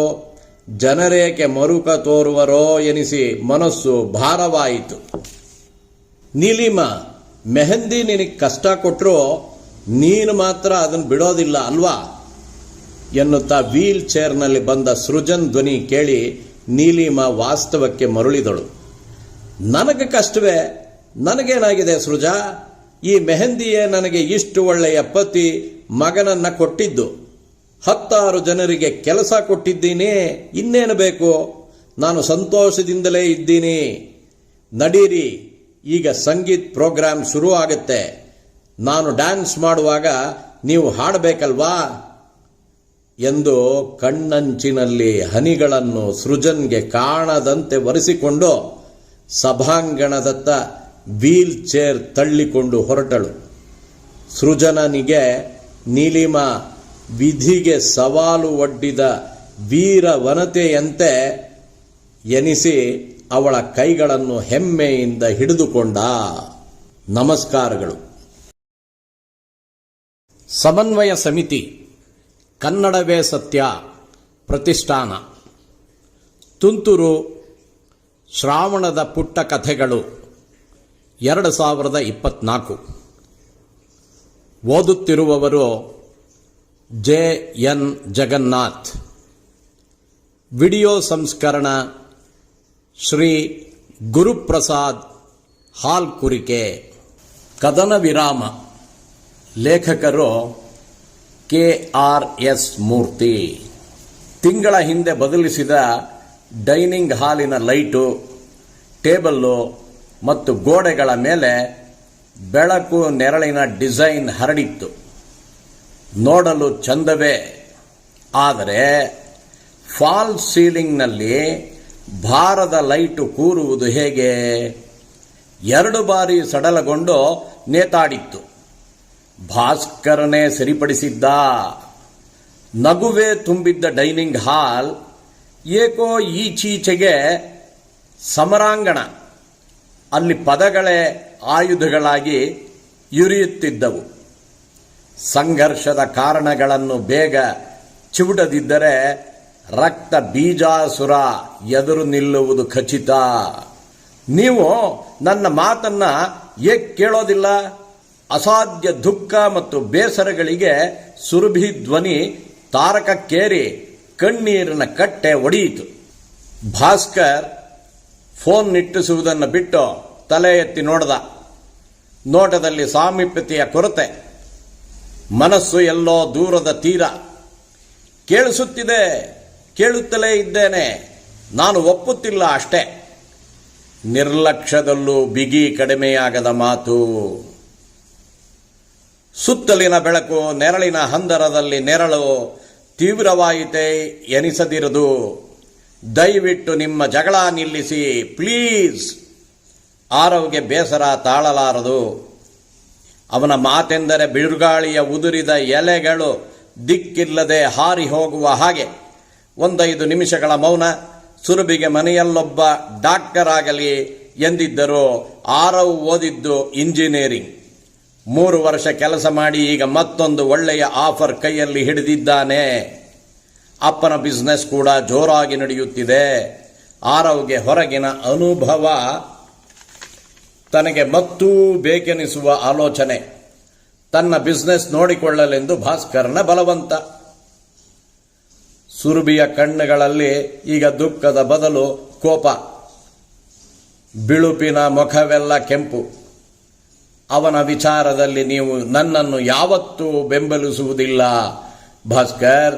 ಜನರೇಕೆ ಮರುಕ ತೋರುವರೋ ಎನಿಸಿ ಮನಸ್ಸು ಭಾರವಾಯಿತು. ನೀಲಿಮಾ, ಮೆಹಂದಿ ನಿನಗೆ ಕಷ್ಟ ಕೊಟ್ಟರು ನೀನು ಮಾತ್ರ ಅದನ್ನು ಬಿಡೋದಿಲ್ಲ ಅಲ್ವಾ ಎನ್ನುತ್ತಾ ವೀಲ್ ಚೇರ್ನಲ್ಲಿ ಬಂದ ಸೃಜನ್ ಧ್ವನಿ ಕೇಳಿ ನೀಲಿಮಾ ವಾಸ್ತವಕ್ಕೆ ಮರಳಿದಳು. ನನಗೆ ಕಷ್ಟವೇ, ನನಗೇನಾಗಿದೆ ಸೃಜಾ? ಈ ಮೆಹಂದಿಯೇ ನನಗೆ ಇಷ್ಟು ಒಳ್ಳೆಯ ಪತಿ ಮಗನನ್ನ ಕೊಟ್ಟಿದ್ದು. 10 ಜನರಿಗೆ ಕೆಲಸ ಕೊಟ್ಟಿದ್ದೀನಿ, ಇನ್ನೇನು ಬೇಕು? ನಾನು ಸಂತೋಷದಿಂದಲೇ ಇದ್ದೀನಿ. ನಡೀರಿ, ಈಗ ಸಂಗೀತ್ ಪ್ರೋಗ್ರಾಂ ಶುರು ಆಗುತ್ತೆ. ನಾನು ಡ್ಯಾನ್ಸ್ ಮಾಡುವಾಗ ನೀವು ಹಾಡಬೇಕಲ್ವಾ ಎಂದು ಕಣ್ಣಂಚಿನಲ್ಲಿ ಹನಿಗಳನ್ನು ಸೃಜನ್ಗೆ ಕಾಣದಂತೆ ಒರೆಸಿಕೊಂಡು ಸಭಾಂಗಣದತ್ತ ವೀಲ್ ಚೇರ್ ತಳ್ಳಿಕೊಂಡು ಹೊರಟಳು. ಸೃಜನನಿಗೆ ನೀಲಿಮಾ ವಿಧಿಗೆ ಸವಾಲು ಒಡ್ಡಿದ ವೀರ ವನತೆಯಂತೆ ಎನಿಸಿ ಅವಳ ಕೈಗಳನ್ನು ಹೆಮ್ಮೆಯಿಂದ ಹಿಡಿದುಕೊಂಡ. ನಮಸ್ಕಾರಗಳು. ಸಮನ್ವಯ ಸಮಿತಿ, ಕನ್ನಡವೇ ಸತ್ಯ ಪ್ರತಿಷ್ಠಾನ, ತುಂತುರು ಶ್ರಾವಣದ ಪುಟ್ಟ ಕಥೆಗಳು 2024. ಓದುತ್ತಿರುವವರು JN ಜಗನ್ನಾಥ್. ವಿಡಿಯೋ ಸಂಸ್ಕರಣ ಶ್ರೀ ಗುರುಪ್ರಸಾದ್ ಹಾಲ್ಕುರಿಕೆ. ಕದನ ವಿರಾಮ. ಲೇಖಕರು KRS ಮೂರ್ತಿ. ತಿಂಗಳ ಹಿಂದೆ ಬದಲಿಸಿದ ಡೈನಿಂಗ್ ಹಾಲಿನ ಲೈಟು, ಟೇಬಲ್ಲು ಮತ್ತು ಗೋಡೆಗಳ ಮೇಲೆ ಬೆಳಕು ನೆರಳಿನ ಡಿಸೈನ್ ಹರಡಿತ್ತು. ನೋಡಲು ಚಂದವೇ, ಆದರೆ ಫಾಲ್ಸ್ ಸೀಲಿಂಗ್ನಲ್ಲಿ ಭಾರದ ಲೈಟು ಕೂರುವುದು ಹೇಗೆ? 2 ಬಾರಿ ಸಡಲಗೊಂಡು ನೇತಾಡಿತ್ತು. ಭಾಸ್ಕರನೇ ಸರಿಪಡಿಸಿದ್ದ. ನಗುವೇ ತುಂಬಿದ್ದ ಡೈನಿಂಗ್ ಹಾಲ್ ಏಕೋ ಈಚೀಚೆಗೆ ಸಮರಾಂಗಣ. ಅಲ್ಲಿ ಪದಗಳೇ ಆಯುಧಗಳಾಗಿ ಯುರಿಯುತ್ತಿದ್ದವು. ಸಂಘರ್ಷದ ಕಾರಣಗಳನ್ನು ಬೇಗ ಚಿವುಟದಿದ್ದರೆ ರಕ್ತ ಬೀಜಾಸುರ ಎದುರು ನಿಲ್ಲುವುದು ಖಚಿತ. ನೀವು ನನ್ನ ಮಾತನ್ನ ಏಕೆ ಕೇಳೋದಿಲ್ಲ? ಅಸಾಧ್ಯ ದುಃಖ ಮತ್ತು ಬೇಸರಗಳಿಗೆ ಸುರಭಿ ಧ್ವನಿ ತಾರಕಕ್ಕೇರಿ ಕಣ್ಣೀರಿನ ಕಟ್ಟೆ ಒಡೆಯಿತು. ಭಾಸ್ಕರ್ ಫೋನ್ ನಿಟ್ಟಿಸುವುದನ್ನು ಬಿಟ್ಟು ತಲೆ ಎತ್ತಿ ನೋಡಿದ. ನೋಟದಲ್ಲಿ ಸಾಮೀಪ್ಯತೆಯ ಕೊರತೆ. ಮನಸ್ಸು ಎಲ್ಲೋ ದೂರದ ತೀರ. ಕೇಳಿಸುತ್ತಿದೆ, ಕೇಳುತ್ತಲೇ ಇದ್ದೇನೆ, ನಾನು ಒಪ್ಪುತ್ತಿಲ್ಲ ಅಷ್ಟೇ. ನಿರ್ಲಕ್ಷ್ಯದಲ್ಲೂ ಬಿಗಿ ಕಡಿಮೆಯಾಗದ ಮಾತು. ಸುತ್ತಲಿನ ಬೆಳಕು ನೆರಳಿನ ಹಂದರದಲ್ಲಿ ನೆರಳು ತೀವ್ರವಾಯಿತೇ ಎನಿಸದಿರದು. ದಯವಿಟ್ಟು ನಿಮ್ಮ ಜಗಳ ನಿಲ್ಲಿಸಿ ಪ್ಲೀಸ್. ಆರವ್ಗೆ ಬೇಸರ ತಾಳಲಾರದು. ಅವನ ಮಾತೆಂದರೆ ಬಿರುಗಾಳಿಯ ಉದುರಿದ ಎಲೆಗಳು ದಿಕ್ಕಿಲ್ಲದೆ ಹಾರಿ ಹೋಗುವ ಹಾಗೆ. 1-5 ನಿಮಿಷಗಳ ಮೌನ. ಸುರಭಿಗೆ ಮನೆಯಲ್ಲೊಬ್ಬ ಡಾಕ್ಟರ್ ಆಗಲಿ ಎಂದಿದ್ದರು. ಆರವ್ ಓದಿದ್ದು ಇಂಜಿನಿಯರಿಂಗ್. 3 ವರ್ಷ ಕೆಲಸ ಮಾಡಿ ಈಗ ಮತ್ತೊಂದು ಒಳ್ಳೆಯ ಆಫರ್ ಕೈಯಲ್ಲಿ ಹಿಡಿದಿದ್ದಾನೆ. ಅಪ್ಪನ ಬಿಸ್ನೆಸ್ ಕೂಡ ಜೋರಾಗಿ ನಡೆಯುತ್ತಿದೆ. ಆರವ್ಗೆ ಹೊರಗಿನ ಅನುಭವ ತನಗೆ ಮತ್ತೂ ಬೇಕೆನಿಸುವ ಆಲೋಚನೆ. ತನ್ನ ಬಿಸ್ನೆಸ್ ನೋಡಿಕೊಳ್ಳಲೆಂದು ಭಾಸ್ಕರನ ಬಲವಂತ. ಸುರಭಿಯ ಕಣ್ಣುಗಳಲ್ಲಿ ಈಗ ದುಃಖದ ಬದಲು ಕೋಪ. ಬಿಳುಪಿನ ಮುಖವೆಲ್ಲ ಕೆಂಪು. ಅವನ ವಿಚಾರದಲ್ಲಿ ನೀವು ನನ್ನನ್ನು ಯಾವತ್ತೂ ಬೆಂಬಲಿಸುವುದಿಲ್ಲ ಭಾಸ್ಕರ್.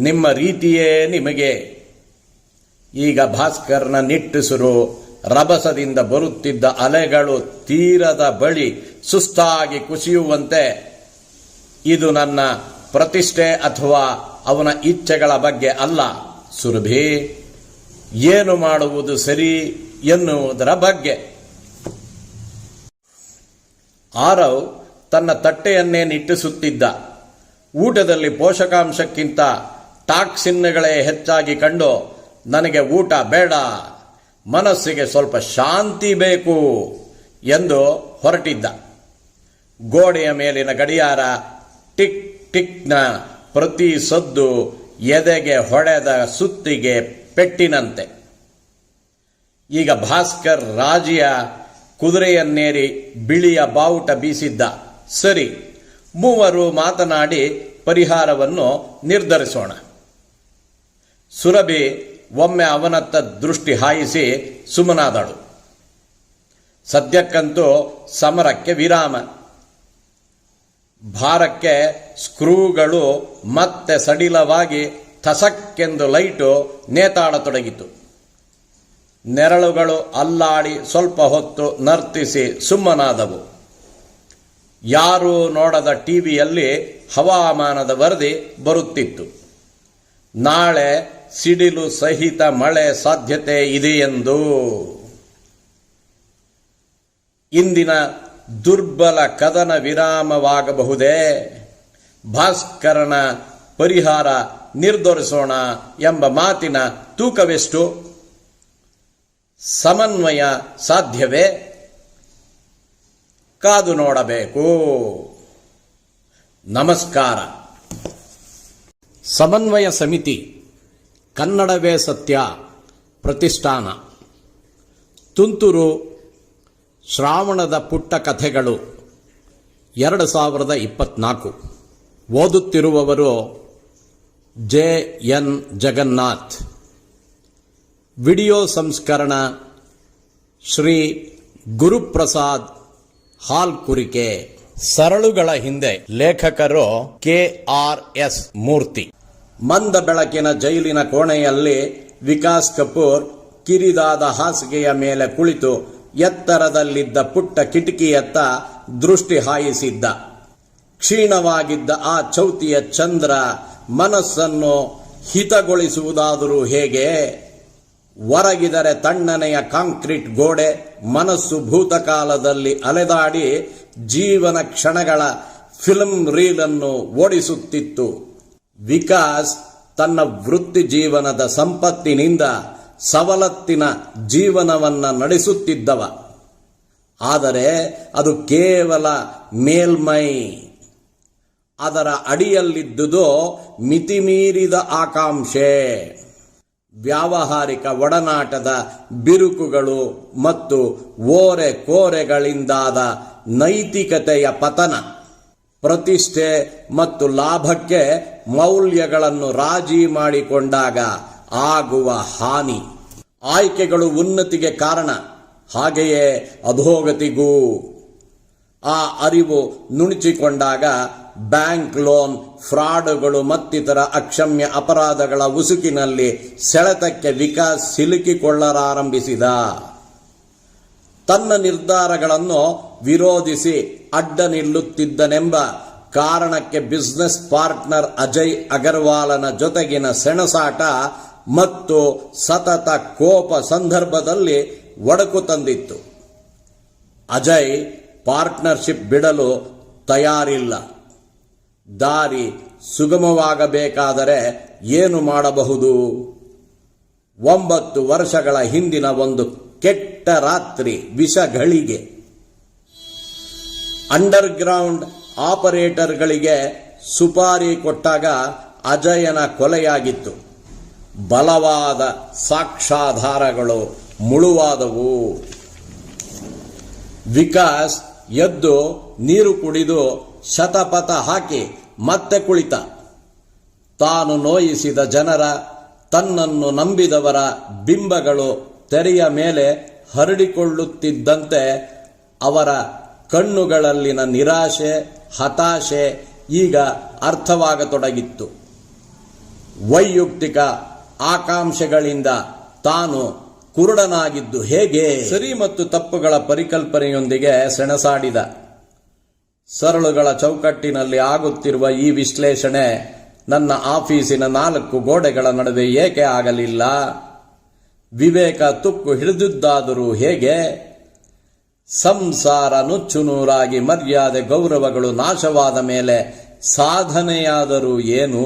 ನಿಮ್ಮ ರೀತಿಯೇ ನಿಮಗೆ. ಈಗ ಭಾಸ್ಕರ್ನ ನಿಟ್ಟುಸಿರು ರಭಸದಿಂದ ಬರುತ್ತಿದ್ದ ಅಲೆಗಳು ತೀರದ ಬಳಿ ಸುಸ್ತಾಗಿ ಕುಸಿಯುವಂತೆ. ಇದು ನನ್ನ ಪ್ರತಿಷ್ಠೆ ಅಥವಾ ಅವನ ಇಚ್ಛೆಗಳ ಬಗ್ಗೆ ಅಲ್ಲ ಸುರಭಿ. ಏನು ಮಾಡುವುದು ಸರಿ ಎನ್ನುವುದರ ಬಗ್ಗೆ. ಆರವ್ ತನ್ನ ತಟ್ಟೆಯನ್ನೇ ನಿಟ್ಟಿಸುತ್ತಿದ್ದ. ಊಟದಲ್ಲಿ ಪೋಷಕಾಂಶಕ್ಕಿಂತ ಟಾಕ್ಸಿನ್ಗಳೇ ಹೆಚ್ಚಾಗಿ ಕಂಡು ನನಗೆ ಊಟ ಬೇಡ, ಮನಸ್ಸಿಗೆ ಸ್ವಲ್ಪ ಶಾಂತಿ ಬೇಕು ಎಂದು ಹೊರಟಿದ್ದ. ಗೋಡೆಯ ಮೇಲಿನ ಗಡಿಯಾರ ಟಿಕ್ ಟಿಕ್ನ ಪ್ರತಿ ಸದ್ದು ಎದೆಗೆ ಹೊಡೆದ ಸುತ್ತಿಗೆ ಪೆಟ್ಟಿನಂತೆ. ಈಗ ಭಾಸ್ಕರ್ ರಾಜಿಯ ಕುದುರೆಯನ್ನೇರಿ ಬಿಳಿಯ ಬಾವುಟ ಬೀಸಿದ್ದ. ಸರಿ, ಮೂವರು ಮಾತನಾಡಿ ಪರಿಹಾರವನ್ನು ನಿರ್ಧರಿಸೋಣ. ಸುರಭಿ ಒಮ್ಮೆ ಅವನತ್ತ ದೃಷ್ಟಿ ಹಾಯಿಸಿ ಸುಮ್ಮನಾದಳು. ಸದ್ಯಕ್ಕಂತೂ ಸಮರಕ್ಕೆ ವಿರಾಮ. ಭಾರಕ್ಕೆ ಸ್ಕ್ರೂಗಳು ಮತ್ತೆ ಸಡಿಲವಾಗಿ ಥಸಕ್ಕೆಂದು ಲೈಟು ನೇತಾಡತೊಡಗಿತು. ನೆರಳುಗಳು ಅಲ್ಲಾಡಿ ಸ್ವಲ್ಪ ಹೊತ್ತು ನರ್ತಿಸಿ ಸುಮ್ಮನಾದವು. ಯಾರೂ ನೋಡದ ಟಿವಿಯಲ್ಲಿ ಹವಾಮಾನದ ವರದಿ ಬರುತ್ತಿತ್ತು. ನಾಳೆ ಸಿಡಿಲು ಸಹಿತ ಮಳೆ ಸಾಧ್ಯತೆ ಇದೆಯೆಂದು. ಇಂದಿನ ದುರ್ಬಲ ಕದನ ವಿರಾಮವಾಗಬಹುದೇ? ಭಾಸ್ಕರನ ಪರಿಹಾರ ನಿರ್ಧರಿಸೋಣ ಎಂಬ ಮಾತಿನ ತೂಕವೆಷ್ಟು? ಸಮನ್ವಯ ಸಾಧ್ಯವೇ? ಕಾದು ನೋಡಬೇಕು. ನಮಸ್ಕಾರ. ಸಮನ್ವಯ ಸಮಿತಿ, ಕನ್ನಡವೇ ಸತ್ಯ ಪ್ರತಿಷ್ಠಾನ, ತುಂತುರು ಶ್ರಾವಣದ ಪುಟ್ಟ ಕಥೆಗಳು 2024. ಓದುತ್ತಿರುವವರು JN ಜಗನ್ನಾಥ್. ವಿಡಿಯೋ ಸಂಸ್ಕರಣ ಶ್ರೀ ಗುರುಪ್ರಸಾದ್ ಹಾಲ್ಕುರಿಕೆ. ಸರಳುಗಳ ಹಿಂದೆ ಲೇಖಕರು KRS ಮೂರ್ತಿ. ಮಂದ ಬೆಳಕಿನ ಜೈಲಿನ ಕೋಣೆಯಲ್ಲಿ ವಿಕಾಸ್ ಕಪೂರ್ ಕಿರಿದಾದ ಹಾಸಿಗೆಯ ಮೇಲೆ ಕುಳಿತು ಎತ್ತರದಲ್ಲಿದ್ದ ಪುಟ್ಟ ಕಿಟಕಿಯತ್ತ ದೃಷ್ಟಿ ಹಾಯಿಸಿದ್ದ. ಕ್ಷೀಣವಾಗಿದ್ದ ಆ ಚೌತಿಯ ಚಂದ್ರ ಮನಸ್ಸನ್ನು ಹಿತಗೊಳಿಸುವುದಾದರೂ ಹೇಗೆ? ಹೊರಗಿದರೆ ತಣ್ಣನೆಯ ಕಾಂಕ್ರೀಟ್ ಗೋಡೆ, ಮನಸ್ಸು ಭೂತಕಾಲದಲ್ಲಿ ಅಲೆದಾಡಿ ಜೀವನ ಕ್ಷಣಗಳ ಫಿಲ್ಮ್ ರೀಲನ್ನು ಓಡಿಸುತ್ತಿತ್ತು. ವಿಕಾಸ್ ತನ್ನ ವೃತ್ತಿ ಜೀವನದ ಸಂಪತ್ತಿನಿಂದ ಸವಲತ್ತಿನ ಜೀವನವನ್ನ ನಡೆಸುತ್ತಿದ್ದವ. ಆದರೆ ಅದು ಕೇವಲ ಮೇಲ್ಮೈ. ಅದರ ಅಡಿಯಲ್ಲಿದ್ದುದು ಮಿತಿಮೀರಿದ ಆಕಾಂಕ್ಷೆ, ವ್ಯಾವಹಾರಿಕ ಒಡನಾಟದ ಬಿರುಕುಗಳು ಮತ್ತು ಓರೆ ಕೋರೆಗಳಿಂದಾದ ನೈತಿಕತೆಯ ಪತನ. ಪ್ರತಿಷ್ಠೆ ಮತ್ತು ಲಾಭಕ್ಕೆ ಮೌಲ್ಯಗಳನ್ನು ರಾಜಿ ಮಾಡಿಕೊಂಡಾಗ ಆಗುವ ಹಾನಿ. ಆಯ್ಕೆಗಳು ಉನ್ನತಿಗೆ ಕಾರಣ, ಹಾಗೆಯೇ ಅಧೋಗತಿಗೂ. ಆ ಅರಿವು ನುಣುಚಿಕೊಂಡಾಗ ಬ್ಯಾಂಕ್ ಲೋನ್ ಫ್ರಾಡುಗಳು ಮತ್ತಿತರ ಅಕ್ಷಮ್ಯ ಅಪರಾಧಗಳ ಉಸುಕಿನಲ್ಲಿ ಸೆಳೆತಕ್ಕೆ ವಿಕಾಸ್ ಸಿಲುಕಿಕೊಳ್ಳಲಾರಂಭಿಸಿದ. ತನ್ನ ನಿರ್ಧಾರಗಳನ್ನು ವಿರೋಧಿಸಿ ಅಡ್ಡ ನಿಲ್ಲುತ್ತಿದ್ದನೆಂಬ ಕಾರಣಕ್ಕೆ ಬಿಸಿನೆಸ್ ಪಾರ್ಟ್ನರ್ ಅಜಯ್ ಅಗರ್ವಾಲನ ಜೊತೆಗಿನ ಸೆಣಸಾಟ ಮತ್ತು ಸತತ ಕೋಪ ಸಂದರ್ಭದಲ್ಲಿ ಒಡಕು ತಂದಿತ್ತು. ಅಜಯ್ ಪಾರ್ಟ್ನರ್ಶಿಪ್ ಬಿಡಲು ತಯಾರಿಲ್ಲ. ದಾರಿ ಸುಗಮವಾಗಬೇಕಾದರೆ ಏನು ಮಾಡಬಹುದು? 9 ವರ್ಷಗಳ ಹಿಂದಿನ ಒಂದು ಕೆಟ್ಟ ರಾತ್ರಿ ವಿಷಗಳಿಗೆ ಅಂಡರ್ಗ್ರೌಂಡ್ ಆಪರೇಟರ್ಗಳಿಗೆ ಸುಪಾರಿ ಕೊಟ್ಟಾಗ ಅಜಯನ ಕೊಲೆಯಾಗಿತ್ತು. ಬಲವಾದ ಸಾಕ್ಷ್ಯಾಧಾರಗಳು ಮುಳುವಾದವು. ವಿಕಾಸ್ ಎದ್ದು ನೀರು ಕುಡಿದು ಶತಪಥ ಹಾಕಿ ಮತ್ತೆ ಕುಳಿತ. ತಾನು ನೋಯಿಸಿದ ಜನರ, ತನ್ನನ್ನು ನಂಬಿದವರ ಬಿಂಬಗಳು ತೆರೆಯ ಮೇಲೆ ಹರಡಿಕೊಳ್ಳುತ್ತಿದ್ದಂತೆ ಅವರ ಕಣ್ಣುಗಳಲ್ಲಿನ ನಿರಾಶೆ, ಹತಾಶೆ ಈಗ ಅರ್ಥವಾಗತೊಡಗಿತ್ತು. ವೈಯಕ್ತಿಕ ಆಕಾಂಕ್ಷೆಗಳಿಂದ ತಾನು ಕುರುಡನಾಗಿದ್ದು ಹೇಗೆ? ಸರಿ ಮತ್ತು ತಪ್ಪುಗಳ ಪರಿಕಲ್ಪನೆಯೊಂದಿಗೆ ಸೆಣಸಾಡಿದ. ಸರಳುಗಳ ಚೌಕಟ್ಟಿನಲ್ಲಿ ಆಗುತ್ತಿರುವ ಈ ವಿಶ್ಲೇಷಣೆ ನನ್ನ ಆಫೀಸಿನ 4 ಗೋಡೆಗಳ ನಡುವೆ ಏಕೆ ಆಗಲಿಲ್ಲ? ವಿವೇಕ ತುಕ್ಕು ಹಿಡಿದಿದ್ದಾದರೂ ಹೇಗೆ? ಸಂಸಾರ ನುಚ್ಚುನೂರಾಗಿ ಮರ್ಯಾದೆ ಗೌರವಗಳು ನಾಶವಾದ ಮೇಲೆ ಸಾಧನೆಯಾದರೂ ಏನು?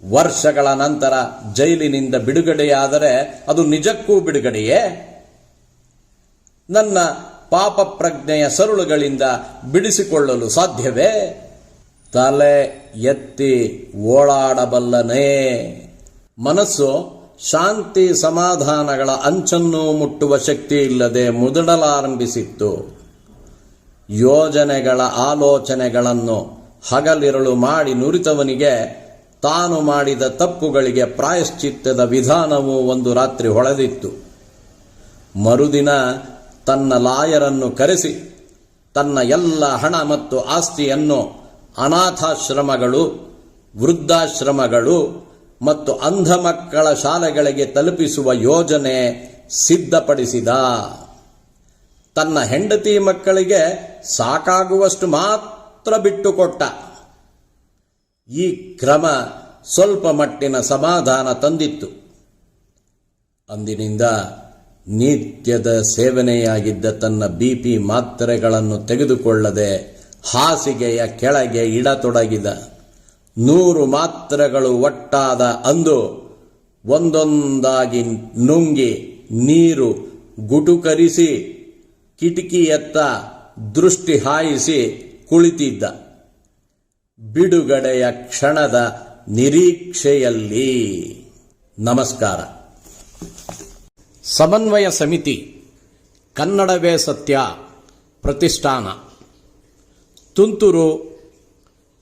ವರ್ಷಗಳ ನಂತರ ಜೈಲಿನಿಂದ ಬಿಡುಗಡೆಯಾದರೆ ಅದು ನಿಜಕ್ಕೂ ಬಿಡುಗಡೆಯೇ? ನನ್ನ ಪಾಪ ಪ್ರಜ್ಞೆಯ ಸರುಳುಗಳಿಂದ ಬಿಡಿಸಿಕೊಳ್ಳಲು ಸಾಧ್ಯವೇ? ತಲೆ ಎತ್ತಿ ಓಡಾಡಬಲ್ಲನೇ? ಮನಸ್ಸು ಶಾಂತಿ ಸಮಾಧಾನಗಳ ಅಂಚನ್ನು ಮುಟ್ಟುವ ಶಕ್ತಿ ಇಲ್ಲದೆ ಮುದುಡಲಾರಂಭಿಸಿತ್ತು. ಯೋಜನೆಗಳ ಆಲೋಚನೆಗಳನ್ನು ಹಗಲಿರುಳು ಮಾಡಿ ನುರಿತವನಿಗೆ ತಾನು ಮಾಡಿದ ತಪ್ಪುಗಳಿಗೆ ಪ್ರಾಯಶ್ಚಿತ್ತದ ವಿಧಾನವು ಒಂದು ರಾತ್ರಿ ಹೊಳೆದಿತ್ತು. ಮರುದಿನ ತನ್ನ ಲಾಯರನ್ನು ಕರೆಸಿ ತನ್ನ ಎಲ್ಲ ಹಣ ಮತ್ತು ಆಸ್ತಿಯನ್ನು ಅನಾಥಾಶ್ರಮಗಳು, ವೃದ್ಧಾಶ್ರಮಗಳು ಮತ್ತು ಅಂಧ ಮಕ್ಕಳ ಶಾಲೆಗಳಿಗೆ ತಲುಪಿಸುವ ಯೋಜನೆ ಸಿದ್ಧಪಡಿಸಿದ. ತನ್ನ ಹೆಂಡತಿ ಮಕ್ಕಳಿಗೆ ಸಾಕಾಗುವಷ್ಟು ಮಾತ್ರ ಬಿಟ್ಟುಕೊಟ್ಟ. ಈ ಕ್ರಮ ಸ್ವಲ್ಪ ಮಟ್ಟಿನ ಸಮಾಧಾನ ತಂದಿತ್ತು. ಅಂದಿನಿಂದ ನಿತ್ಯದ ಸೇವನೆಯಾಗಿದ್ದ ತನ್ನ BP ಮಾತ್ರೆಗಳನ್ನು ತೆಗೆದುಕೊಳ್ಳದೆ ಹಾಸಿಗೆಯ ಕೆಳಗೆ ಇಡತೊಡಗಿದ. 100 ಮಾತ್ರೆಗಳು ಒಟ್ಟಾದ ಅಂದು ಒಂದೊಂದಾಗಿ ನುಂಗಿ ನೀರು ಗುಟುಕರಿಸಿ ಕಿಟಕಿಯತ್ತ ದೃಷ್ಟಿ ಹಾಯಿಸಿ ಕುಳಿತಿದ್ದ. ಬಿಡುಗಡೆಯ ಕ್ಷಣದ ನಿರೀಕ್ಷೆಯಲ್ಲಿ. ನಮಸ್ಕಾರ. ಸಮನ್ವಯ ಸಮಿತಿ, ಕನ್ನಡವೇ ಸತ್ಯ ಪ್ರತಿಷ್ಠಾನ, ತುಂತುರು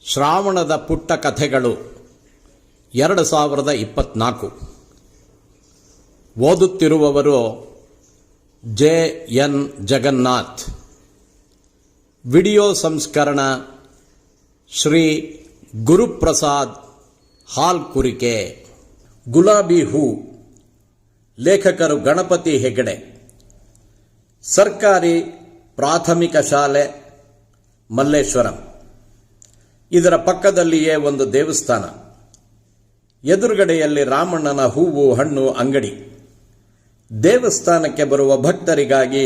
ಶ್ರಾವಣದ ಪುಟ್ಟ ಕಥೆಗಳು 2024. ಓದುತ್ತಿರುವವರು JN ಜಗನ್ನಾಥ್. ವಿಡಿಯೋ ಸಂಸ್ಕರಣ ಶ್ರೀ ಗುರುಪ್ರಸಾದ್ ಹಾಲ್ಕುರಿಕೆ. ಗುಲಾಬಿ ಹೂ. ಲೇಖಕರು ಗಣಪತಿ ಹೆಗಡೆ. ಸರ್ಕಾರಿ ಪ್ರಾಥಮಿಕ ಶಾಲೆ ಮಲ್ಲೇಶ್ವರಂ. ಇದರ ಪಕ್ಕದಲ್ಲಿಯೇ ಒಂದು ದೇವಸ್ಥಾನ. ಎದುರುಗಡೆಯಲ್ಲಿ ರಾಮಣ್ಣನ ಹೂವು ಹಣ್ಣು ಅಂಗಡಿ. ದೇವಸ್ಥಾನಕ್ಕೆ ಬರುವ ಭಕ್ತರಿಗಾಗಿ,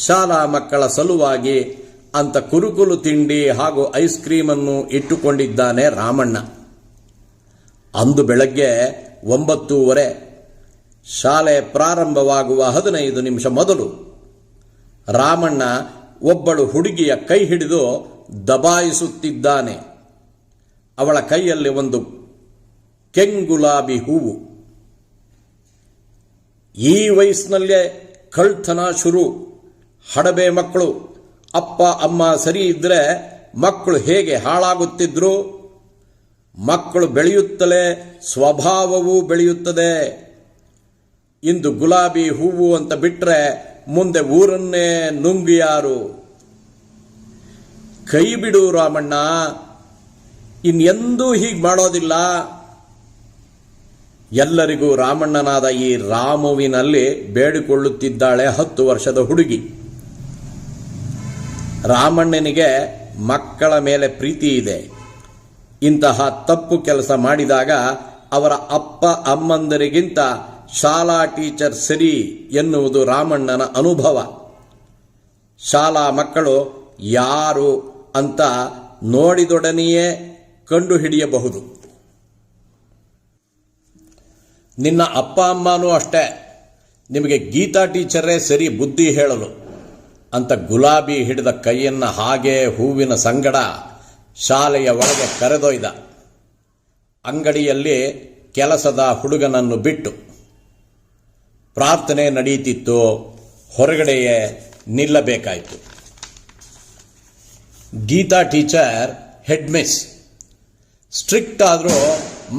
ಶಾಲಾ ಮಕ್ಕಳ ಸಲುವಾಗಿ ಅಂತ ಕುರುಕುಲು ತಿಂಡಿ ಹಾಗೂ ಐಸ್ ಕ್ರೀಮನ್ನು ಇಟ್ಟುಕೊಂಡಿದ್ದಾನೆ ರಾಮಣ್ಣ. ಅಂದು ಬೆಳಗ್ಗೆ 9:30 ಶಾಲೆ ಪ್ರಾರಂಭವಾಗುವ 15 ನಿಮಿಷ ಮೊದಲು ರಾಮಣ್ಣ ಒಬ್ಬಳು ಹುಡುಗಿಯ ಕೈ ಹಿಡಿದು ದಬಾಯಿಸುತ್ತಿದ್ದಾನೆ. ಅವಳ ಕೈಯಲ್ಲಿ ಒಂದು ಕೆಂಗುಲಾಬಿ ಹೂವು. ಈ ವಯಸ್ಸಿನಲ್ಲೇ ಕಳ್ತನ ಶುರು. ಹಡಬೆ ಮಕ್ಕಳು. ಅಪ್ಪ ಅಮ್ಮ ಸರಿ ಇದ್ರೆ ಮಕ್ಕಳು ಹೇಗೆ ಹಾಳಾಗುತ್ತಿದ್ರು? ಮಕ್ಕಳು ಬೆಳೆಯುತ್ತಲೇ ಸ್ವಭಾವವೂ ಬೆಳೆಯುತ್ತದೆ. ಇಂದು ಗುಲಾಬಿ ಹೂವು ಅಂತ ಬಿಟ್ರೆ ಮುಂದೆ ಊರನ್ನೇ ನುಂಗಿಯಾರು. ಕೈ ಬಿಡು ರಾಮಣ್ಣ, ಇನ್ನೆಂದೂ ಹೀಗೆ ಮಾಡೋದಿಲ್ಲ. ಎಲ್ಲರಿಗೂ ರಾಮಣ್ಣನಾದ ಈ ರಾಮುವಿನಲ್ಲಿ ಬೇಡಿಕೊಳ್ಳುತ್ತಿದ್ದಾಳೆ 10 ವರ್ಷದ ಹುಡುಗಿ. ರಾಮಣ್ಣನಿಗೆ ಮಕ್ಕಳ ಮೇಲೆ ಪ್ರೀತಿ ಇದೆ. ಇಂತಹ ತಪ್ಪು ಕೆಲಸ ಮಾಡಿದಾಗ ಅವರ ಅಪ್ಪ ಅಮ್ಮಂದರಿಗಿಂತ ಶಾಲಾ ಟೀಚರ್ ಸರಿ ಎನ್ನುವುದು ರಾಮಣ್ಣನ ಅನುಭವ. ಶಾಲಾ ಮಕ್ಕಳು ಯಾರು ಅಂತ ನೋಡಿದೊಡನೆಯೇ ಕಂಡುಹಿಡಿಯಬಹುದು. ನಿನ್ನ ಅಪ್ಪ ಅಮ್ಮನೂ ಅಷ್ಟೇ, ನಿಮಗೆ ಗೀತಾ ಟೀಚರೇ ಸರಿ ಬುದ್ಧಿ ಹೇಳಲು ಅಂತ ಗುಲಾಬಿ ಹಿಡಿದ ಕೈಯನ್ನು ಹಾಗೆ ಹೂವಿನ ಸಂಗಡ ಶಾಲೆಯ ಒಳಗೆ ಕರೆದೊಯ್ದ. ಅಂಗಡಿಯಲ್ಲಿ ಕೆಲಸದ ಹುಡುಗನನ್ನು ಬಿಟ್ಟು ಪ್ರಾರ್ಥನೆ ನಡೆಯುತ್ತಿತ್ತು. ಹೊರಗಡೆಯೇ ನಿಲ್ಲಬೇಕಾಯಿತು. Geeta teacher head miss. Strict ಆದರೂ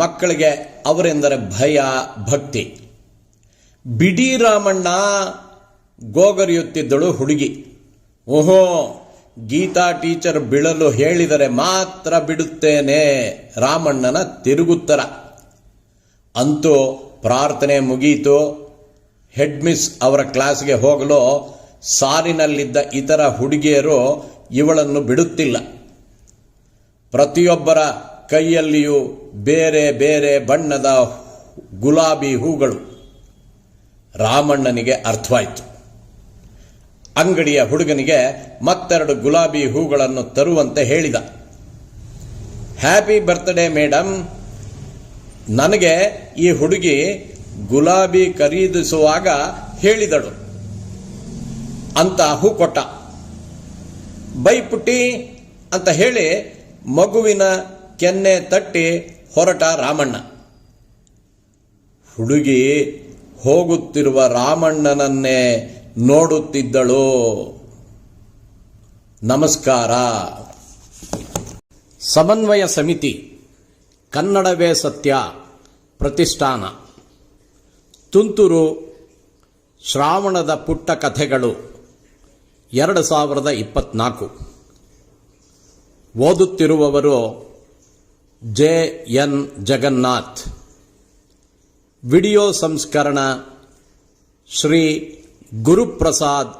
ಮಕ್ಕಳಿಗೆ ಅವರೆಂದರೆ ಭಯ, ಭಕ್ತಿ. ಬಿಡಿ ರಾಮಣ್ಣ, ಗೋಗರಿಯುತ್ತಿದ್ದಳು ಹುಡುಗಿ. ಓಹೋ, ಗೀತಾ ಟೀಚರ್ ಬೀಳಲು ಹೇಳಿದರೆ ಮಾತ್ರ ಬಿಡುತ್ತೇನೆ, ರಾಮಣ್ಣನ ತಿರುಗುತ್ತರ. ಅಂತೂ ಪ್ರಾರ್ಥನೆ ಮುಗಿಯಿತು. ಹೆಡ್ ಮಿಸ್ ಅವರ ಕ್ಲಾಸ್ಗೆ ಹೋಗಲು ಸಾಲಿನಲ್ಲಿದ್ದ ಇತರ ಹುಡುಗಿಯರು ಇವಳನ್ನು ಬಿಡುತ್ತಿಲ್ಲ. ಪ್ರತಿಯೊಬ್ಬರ ಕೈಯಲ್ಲಿಯೂ ಬೇರೆ ಬೇರೆ ಬಣ್ಣದ ಗುಲಾಬಿ ಹೂಗಳು. ರಾಮಣ್ಣನಿಗೆ ಅರ್ಥವಾಯಿತು. ಅಂಗಡಿಯ ಹುಡುಗನಿಗೆ ಮತ್ತೆರಡು ಗುಲಾಬಿ ಹೂಗಳನ್ನು ತರುವಂತೆ ಹೇಳಿದ. ಹ್ಯಾಪಿ ಬರ್ತ್ಡೇ ಮೇಡಮ್, ನನಗೆ ಈ ಹುಡುಗಿ ಗುಲಾಬಿ ಖರೀದಿಸುವಾಗ ಹೇಳಿದಳು ಅಂತ ಹೂ ಕೊಟ್ಟ. ಬೈ ಪುಟ್ಟಿ ಅಂತ ಹೇಳಿ ಮಗುವಿನ ಕೆನ್ನೆ ತಟ್ಟಿ ಹೊರಟ ರಾಮಣ್ಣ. ಹುಡುಗಿ ಹೋಗುತ್ತಿರುವ ರಾಮಣ್ಣನನ್ನೇ ನೋಡುತ್ತಿದ್ದಳು. ನಮಸ್ಕಾರ. ಸಮನ್ವಯ ಸಮಿತಿ, ಕನ್ನಡವೇ ಸತ್ಯ ಪ್ರತಿಷ್ಠಾನ, ತುಂತುರು ಶ್ರಾವಣದ ಪುಟ್ಟ ಕಥೆಗಳು 2024. ಓದುತ್ತಿರುವವರು JN ಜಗನ್ನಾಥ್. ವಿಡಿಯೋ ಸಂಸ್ಕರಣ ಶ್ರೀ ಗುರುಪ್ರಸಾದ್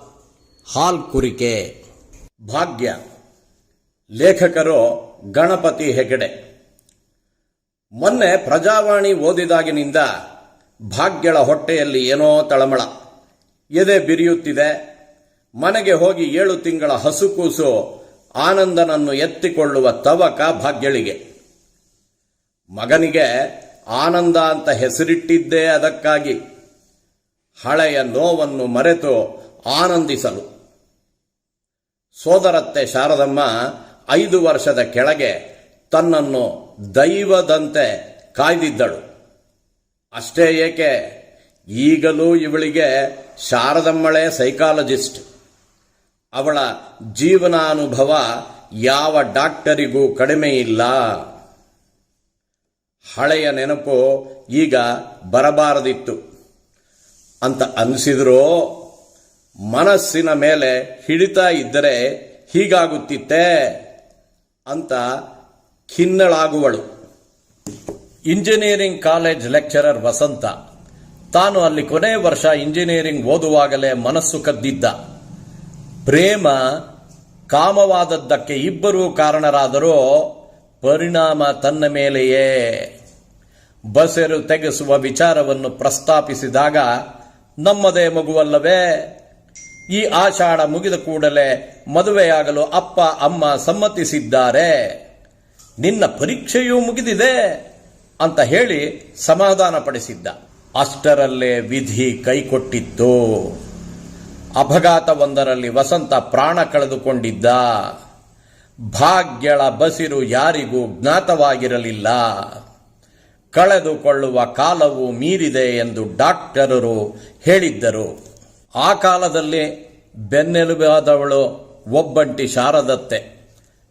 ಹಾಲ್ಕುರಿಕೆ. ಭಾಗ್ಯ. ಲೇಖಕರು ಗಣಪತಿ ಹೆಗಡೆ. ಮೊನ್ನೆ ಪ್ರಜಾವಾಣಿ ಓದಿದಾಗಿನಿಂದ ಭಾಗ್ಯಳ ಹೊಟ್ಟೆಯಲ್ಲಿ ಏನೋ ತಳಮಳ, ಎದೆ ಬಿರಿಯುತ್ತಿದೆ. ಮನೆಗೆ ಹೋಗಿ 7 ತಿಂಗಳ ಹಸುಕೂಸು ಆನಂದನನ್ನು ಎತ್ತಿಕೊಳ್ಳುವ ತವಕ ಭಾಗ್ಯಳಿಗೆ. ಮಗನಿಗೆ ಆನಂದ ಅಂತ ಹೆಸರಿಟ್ಟಿದ್ದೇ ಅದಕ್ಕಾಗಿ, ಹಳೆಯ ನೋವನ್ನು ಮರೆತು ಆನಂದಿಸಲು. ಸೋದರತ್ತೆ ಶಾರದಮ್ಮ 5 ವರ್ಷದ ಕೆಳಗೆ ತನ್ನನ್ನು ದೈವದಂತೆ ಕಾಯ್ದಿದ್ದಳು. ಅಷ್ಟೇ ಏಕೆ, ಈಗಲೂ ಇವಳಿಗೆ ಶಾರದಮ್ಮಳೇ ಸೈಕಾಲಜಿಸ್ಟ್. ಅವಳ ಜೀವನಾನುಭವ ಯಾವ ಡಾಕ್ಟರಿಗೂ ಕಡಿಮೆ ಇಲ್ಲ. ಹಳೆಯ ನೆನಪು ಈಗ ಬರಬಾರದಿತ್ತು ಅಂತ ಅನಿಸಿದ್ರೂ ಮನಸ್ಸಿನ ಮೇಲೆ ಹಿಡಿತಾ ಇದ್ದರೆ ಹೀಗಾಗುತ್ತಿತ್ತೆ ಅಂತ ಖಿನ್ನಳಾಗುವಳು. ಇಂಜಿನಿಯರಿಂಗ್ ಕಾಲೇಜ್ ಲೆಕ್ಚರರ್ ವಸಂತ ತಾನು ಅಲ್ಲಿ ಕೊನೆ ವರ್ಷ ಇಂಜಿನಿಯರಿಂಗ್ ಓದುವಾಗಲೇ ಮನಸ್ಸು ಕದ್ದಿದ್ದ. ಪ್ರೇಮ ಕಾಮವಾದದ್ದಕ್ಕೆ ಇಬ್ಬರೂ ಕಾರಣರಾದರೂ ಪರಿಣಾಮ ತನ್ನ ಮೇಲೆಯೇ. ಬಸೆರು ತೆಗೆಸುವ ವಿಚಾರವನ್ನು ಪ್ರಸ್ತಾಪಿಸಿದಾಗ ನಮ್ಮದೇ ಮಗುವಲ್ಲವೇ, ಈ ಆಷಾಢ ಮುಗಿದ ಕೂಡಲೇ ಮದುವೆಯಾಗಲು ಅಪ್ಪ ಅಮ್ಮ ಸಮ್ಮತಿಸಿದ್ದಾರೆ, ನಿನ್ನ ಪರೀಕ್ಷೆಯೂ ಮುಗಿದಿದೆ ಅಂತ ಹೇಳಿ ಸಮಾಧಾನ ಪಡಿಸಿದ್ದ. ಅಷ್ಟರಲ್ಲೇ ವಿಧಿ ಕೈಕೊಟ್ಟಿತ್ತು. ಅಪಘಾತವೊಂದರಲ್ಲಿ ವಸಂತ ಪ್ರಾಣ ಕಳೆದುಕೊಂಡಿದ್ದ. ಭಾಗ್ಯಳ ಬಸಿರು ಯಾರಿಗೂ ಜ್ಞಾತವಾಗಿರಲಿಲ್ಲ. ಕಳೆದುಕೊಳ್ಳುವ ಕಾಲವು ಮೀರಿದೆ ಎಂದು ಡಾಕ್ಟರರು ಹೇಳಿದ್ದರು. ಆ ಕಾಲದಲ್ಲಿ ಬೆನ್ನೆಲುಬಾದವಳು ಒಬ್ಬಂಟಿ ಶಾರದತ್ತೆ.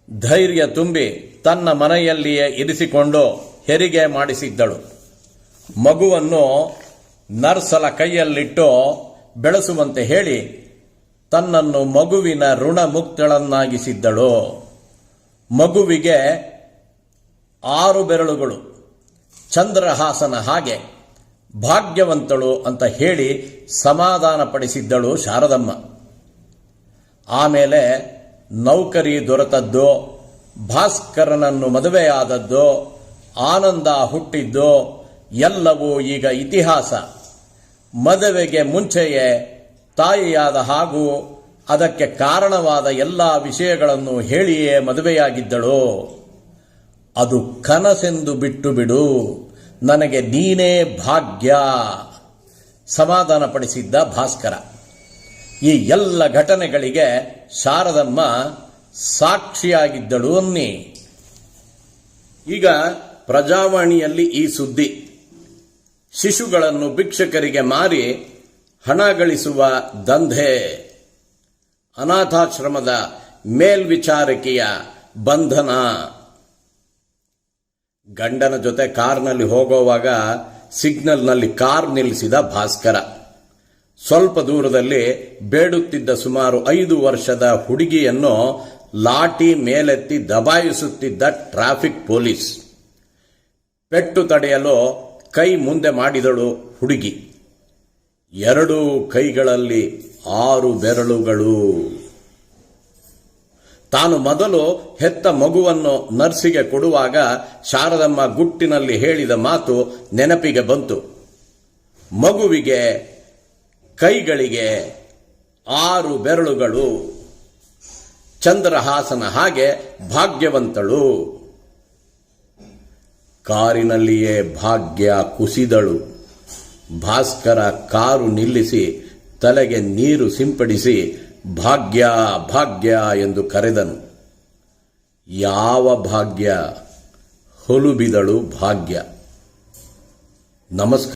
ಧೈರ್ಯ ತುಂಬಿ ತನ್ನ ಮನೆಯಲ್ಲಿಯೇ ಇರಿಸಿಕೊಂಡು ಹೆರಿಗೆ ಮಾಡಿಸಿದ್ದಳು. ಮಗುವನ್ನು ನರ್ಸಲ ಕೈಯಲ್ಲಿಟ್ಟು ಬೆಳೆಸುವಂತೆ ಹೇಳಿ ತನ್ನನ್ನು ಮಗುವಿನ ಋಣಮುಕ್ತಳನ್ನಾಗಿಸಿದ್ದಳು. ಮಗುವಿಗೆ 6 ಬೆರಳುಗಳು, ಚಂದ್ರಹಾಸನ ಹಾಗೆ, ಭಾಗ್ಯವಂತಳು ಅಂತ ಹೇಳಿ ಸಮಾಧಾನ ಪಡಿಸಿದ್ದಳು ಶಾರದಮ್ಮ. ಆಮೇಲೆ ನೌಕರಿ ದೊರೆತದ್ದೋ, ಭಾಸ್ಕರನನ್ನು ಮದುವೆಯಾದದ್ದೋ, ಆನಂದ ಹುಟ್ಟಿದ್ದೋ ಎಲ್ಲವೂ ಈಗ ಇತಿಹಾಸ. ಮದುವೆಗೆ ಮುಂಚೆಯೇ ತಾಯಿಯಾದ ಹಾಗೂ ಅದಕ್ಕೆ ಕಾರಣವಾದ ಎಲ್ಲ ವಿಷಯಗಳನ್ನು ಹೇಳಿಯೇ ಮದುವೆಯಾಗಿದ್ದಳು. ಅದು ಕನಸೆಂದು ಬಿಟ್ಟು ಬಿಡು, ನನಗೆ ನೀನೇ ಭಾಗ್ಯ, ಸಮಾಧಾನ ಪಡಿಸಿದ್ದ ಭಾಸ್ಕರ. ಈ ಎಲ್ಲ ಘಟನೆಗಳಿಗೆ ಶಾರದಮ್ಮ ಸಾಕ್ಷಿಯಾಗಿದ್ದಳು ಅನ್ನಿ. ಈಗ ಪ್ರಜಾವಾಣಿಯಲ್ಲಿ ಈ ಸುದ್ದಿ: ಶಿಶುಗಳನ್ನು ಭಿಕ್ಷಕರಿಗೆ ಮಾರಿ ಹಣ ಗಳಿಸುವ ದಂಧೆ, ಅನಾಥಾಶ್ರಮದ ಮೇಲ್ವಿಚಾರಕಿಯ ಬಂಧನ. ಗಂಡನ ಜೊತೆ ಕಾರ್ನಲ್ಲಿ ಹೋಗುವಾಗ ಸಿಗ್ನಲ್ನಲ್ಲಿ ಕಾರ್ ನಿಲ್ಲಿಸಿದ ಭಾಸ್ಕರ. ಸ್ವಲ್ಪ ದೂರದಲ್ಲಿ ಬೇಡುತ್ತಿದ್ದ ಸುಮಾರು 5 ವರ್ಷದ ಹುಡುಗಿಯನ್ನು ಲಾಠಿ ಮೇಲೆತ್ತಿ ದಬಾಯಿಸುತ್ತಿದ್ದ ಟ್ರಾಫಿಕ್ ಪೊಲೀಸ್. ಪೆಟ್ಟು ತಡೆಯಲು ಕೈ ಮುಂದೆ ಮಾಡಿದಳು ಹುಡುಗಿ. 2 ಕೈಗಳಲ್ಲಿ 6 ಬೆರಳುಗಳು. ತಾನು ಮೊದಲು ಹೆತ್ತ ಮಗುವನ್ನು ನರ್ಸಿಗೆ ಕೊಡುವಾಗ ಶಾರದಮ್ಮ ಗುಟ್ಟಿನಲ್ಲಿ ಹೇಳಿದ ಮಾತು ನೆನಪಿಗೆ ಬಂತು. ಮಗುವಿಗೆ ಕೈಗಳಿಗೆ 6 ಬೆರಳುಗಳು, ಚಂದ್ರಹಾಸನ ಹಾಗೆ ಭಾಗ್ಯವಂತಳು. ಕಾರಿನಲ್ಲಿಯೇ ಭಾಗ್ಯ ಕುಸಿದಳು. ಭಾಸ್ಕರ ಕಾರು ನಿಲ್ಲಿಸಿ ತಲೆಗೆ ನೀರು ಸಿಂಪಡಿಸಿ ಭಾಗ್ಯ ಭಾಗ್ಯ ಎಂದು ಕರೆದನು. ಯಾವ ಭಾಗ್ಯ? ಹೊಲುಬಿದಳು ಭಾಗ್ಯ. ನಮಸ್ಕಾರ.